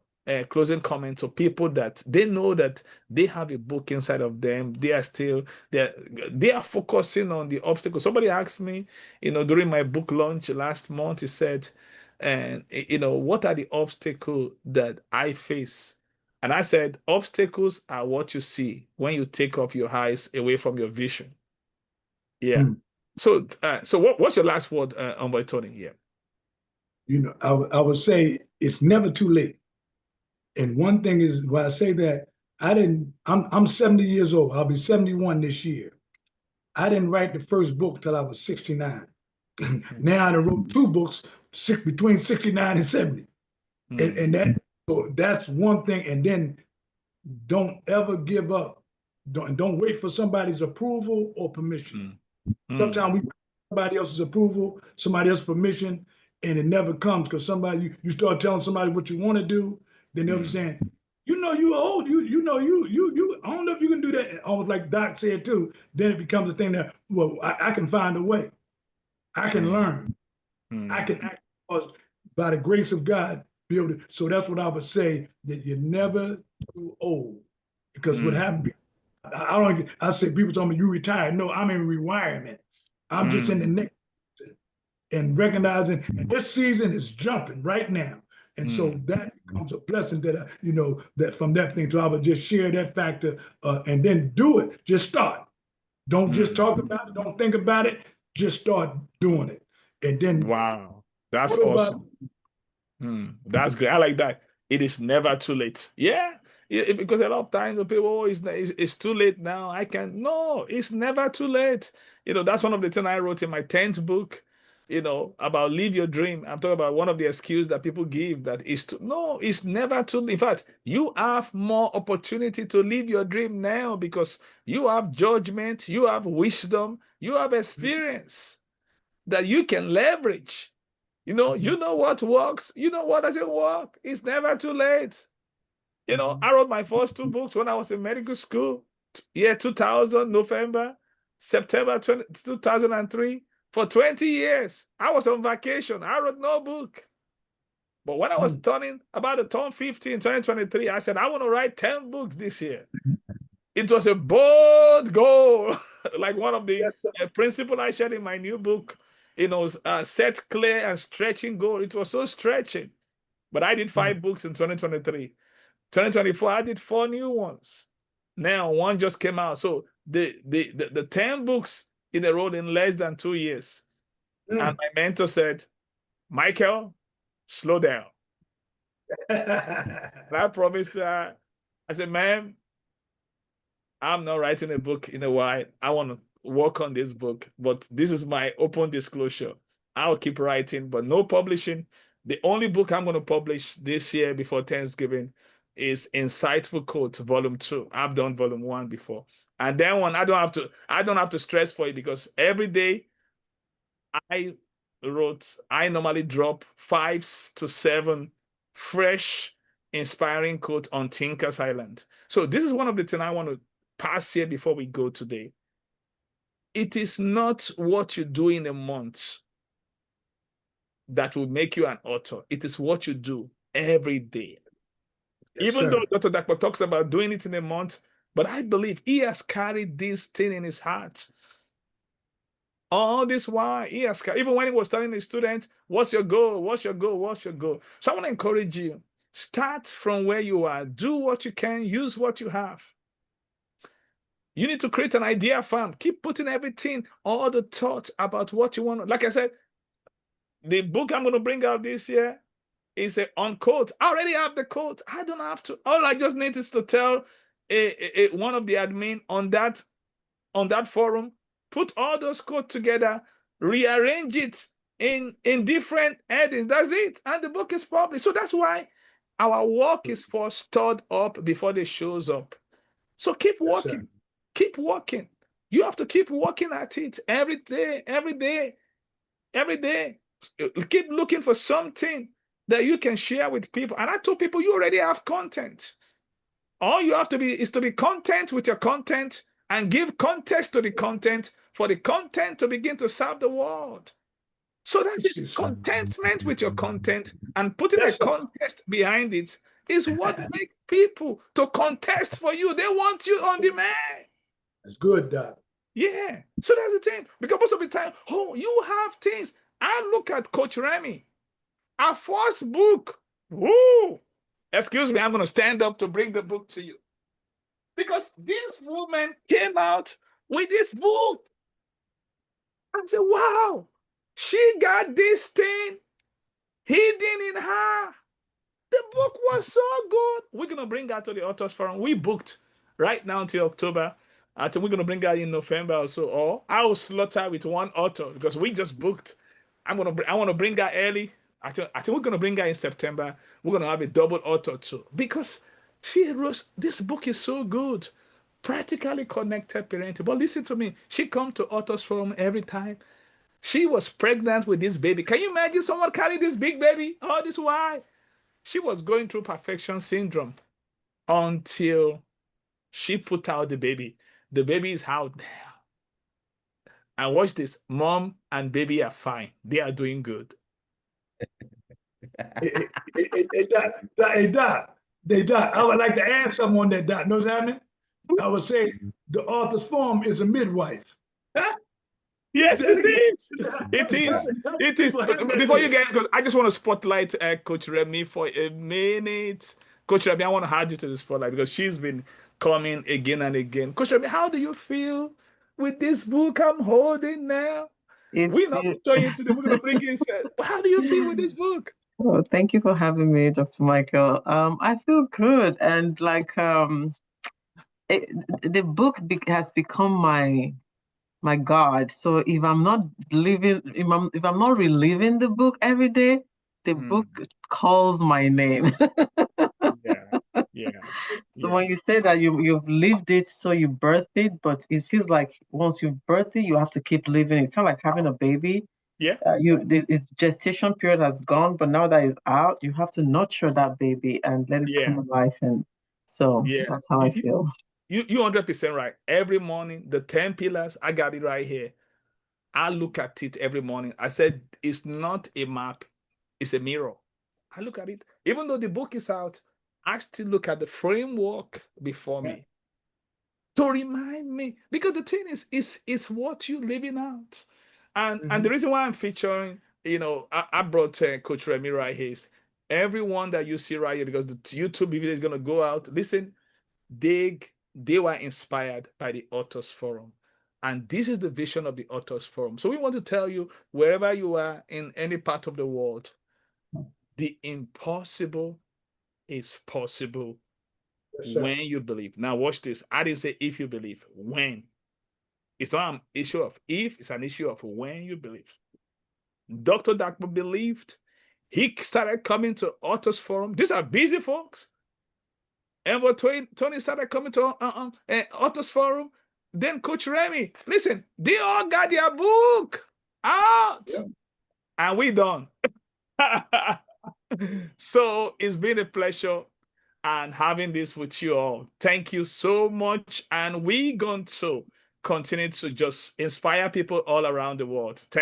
closing comment to people that they know that they have a book inside of them. They are still they are focusing on the obstacles. Somebody asked me, you know, during my book launch last month, he said, and you know, what are the obstacles that I face? And I said, obstacles are what you see when you take off your eyes away from your vision. Yeah. So, what's your last word, Envoy Tony? Yeah. You know, I would say it's never too late. And one thing is, when I say that, I'm 70 years old. I'll be 71 this year. I didn't write the first book till I was 69. Now I wrote 2 books between 69 and 70. And that's one thing. And then don't ever give up. Don't wait for somebody's approval or permission. Sometimes we wait for somebody else's approval, somebody else's permission, and it never comes because you start telling somebody what you want to do, then they'll be saying, You know you old. You know you. I don't know if you can do that. Almost like Doc said too. Then it becomes a thing that well, I can find a way. I can Mm, learn. I mm, can act because by the grace of God be able to. So that's what I would say that you're never too old because what mm, happened. I don't. I say people tell me you retired. No, I'm in rewirement. I'm just in the mm, next and recognizing and this season is jumping right now. And so mm, that becomes a blessing that that from that thing. So I would just share that factor and then do it. Just start. Don't just mm. talk about it. Don't think about it. Just start doing it. And then Wow, that's what about awesome. That's great. I like that. It is never too late. Yeah, because a lot of times the people, oh, it's too late now. I can. No, it's never too late. That's one of the things I wrote in my 10th book. About live your dream. I'm talking about one of the excuses that people give that is to no, it's never too. In fact, you have more opportunity to live your dream now because you have judgment, you have wisdom, you have experience that you can leverage. You know what works, you know what doesn't work. It's never too late. I wrote my first two books when I was in medical school, year 2000, November, September 2003. For 20 years, I was on vacation. I wrote no book. But when I was about to turn 50 in 2023, I said, I want to write 10 books this year. It was a bold goal, like one of the yes, sir. principle I shared in my new book, set clear and stretching goal. It was so stretching. But I did 5 books in 2023. 2024, I did 4 new ones. Now one just came out. So the 10 books in a row in less than 2 years. And my mentor said, Michael, slow down. And I promised her, I said, ma'am, I'm not writing a book in a while. I want to work on this book, but this is my open disclosure. I'll keep writing, but no publishing. The only book I'm going to publish this year before Thanksgiving is Insightful Quotes, Volume 2. I've done Volume 1 before. And then one, I don't have to stress for it because every day I normally drop 5 to 7 fresh, inspiring quotes on Tinker's Island. So this is one of the things I want to pass here before we go today. It is not what you do in a month that will make you an author. It is what you do every day. Yes, Even sir. though Dr. Dapo talks about doing it in a month, but I believe he has carried this thing in his heart. All this while, he has carried, even when he was telling his students, what's your goal? What's your goal? What's your goal? So I want to encourage you. Start from where you are. Do what you can. Use what you have. You need to create an idea farm. Keep putting everything, all the thoughts about what you want. Like I said, the book I'm going to bring out this year is on quote. I already have the quote. I don't have to. All I just need is to tell one of the admin on that forum, put all those quotes together, rearrange it in different headings. That's it. And the book is published. So that's why our work is first stored up before they shows up. So keep Yes, sir. working. Keep working. You have to keep working at it every day, every day, every day. Keep looking for something that you can share with people. And I told people you already have content. All you have to be is to be content with your content and give context to the content for the content to begin to serve the world. So that's it. Yes, sir. Contentment with your content and putting a Yes, sir. context behind it is what makes people to contest for you. They want you on demand. That's good, Doc. Yeah. So that's the thing. Because most of the time, oh, you have things. I look at Coach Remy, our first book. Woo! Excuse me, I'm going to stand up to bring the book to you. Because this woman came out with this book. I said, wow, she got this thing hidden in her. The book was so good. We're going to bring her to the Authors Forum. We booked right now until October. I think we're going to bring her in November or so. Or I will slaughter with one author because we just booked. I want to bring her early. I think we're going to bring her in September. We're going to have a double author too. Because she wrote, this book is so good. Practically connected parenting. But listen to me. She comes to Authors Forum every time. She was pregnant with this baby. Can you imagine someone carrying this big baby? Oh, this why? She was going through perfection syndrome. until she put out the baby. The baby is out now. And watch this. Mom and baby are fine. They are doing good. Hey, Doc, I would like to add something on that, Doc. Know what's happening? I would say the author's form is a midwife. Yes, it is. It is. It is. Before you guys go, I just want to spotlight Coach Remy for a minute. Coach Remy, I want to add you to the spotlight because she's been coming again and again. Coach Remy, how do you feel with this book I'm holding now? We're not showing it today. We're going to bring it. How do you feel with this book? Oh, thank you for having me, Dr. Michael. I feel good, and like the book has become my God. So if I'm not reliving the book every day, the book calls my name. Yeah. So when you say that you've lived it, so you birthed it, but it feels like once you've birthed it, you have to keep living it. It's kind of like having a baby. Yeah. Its gestation period has gone, but now that it's out, you have to nurture that baby and let it come alive. And so that's how I feel. You 100% right. Every morning, the 10 pillars, I got it right here. I look at it every morning. I said, it's not a map, it's a mirror. I look at it. Even though the book is out, I still look at the framework before me to remind me. Because the thing is, it's what you're living out. And the reason why I'm featuring, I brought Coach Remy right here is everyone that you see right here, because the YouTube video is going to go out. Listen, they were inspired by the Authors Forum. And this is the vision of the Authors Forum. So we want to tell you, wherever you are in any part of the world, the impossible is possible when you believe. Now watch this. I didn't say if you believe, when. It's not an issue of if, it's an issue of when you believe. Dr. Dapo believed. He started coming to Authors Forum. These are busy folks. Envoy Tony started coming to Authors Forum. Then Coach Remy, listen, they all got their book out. And we done. So it's been a pleasure and having this with you all. Thank you so much. And we're going to continue to just inspire people all around the world.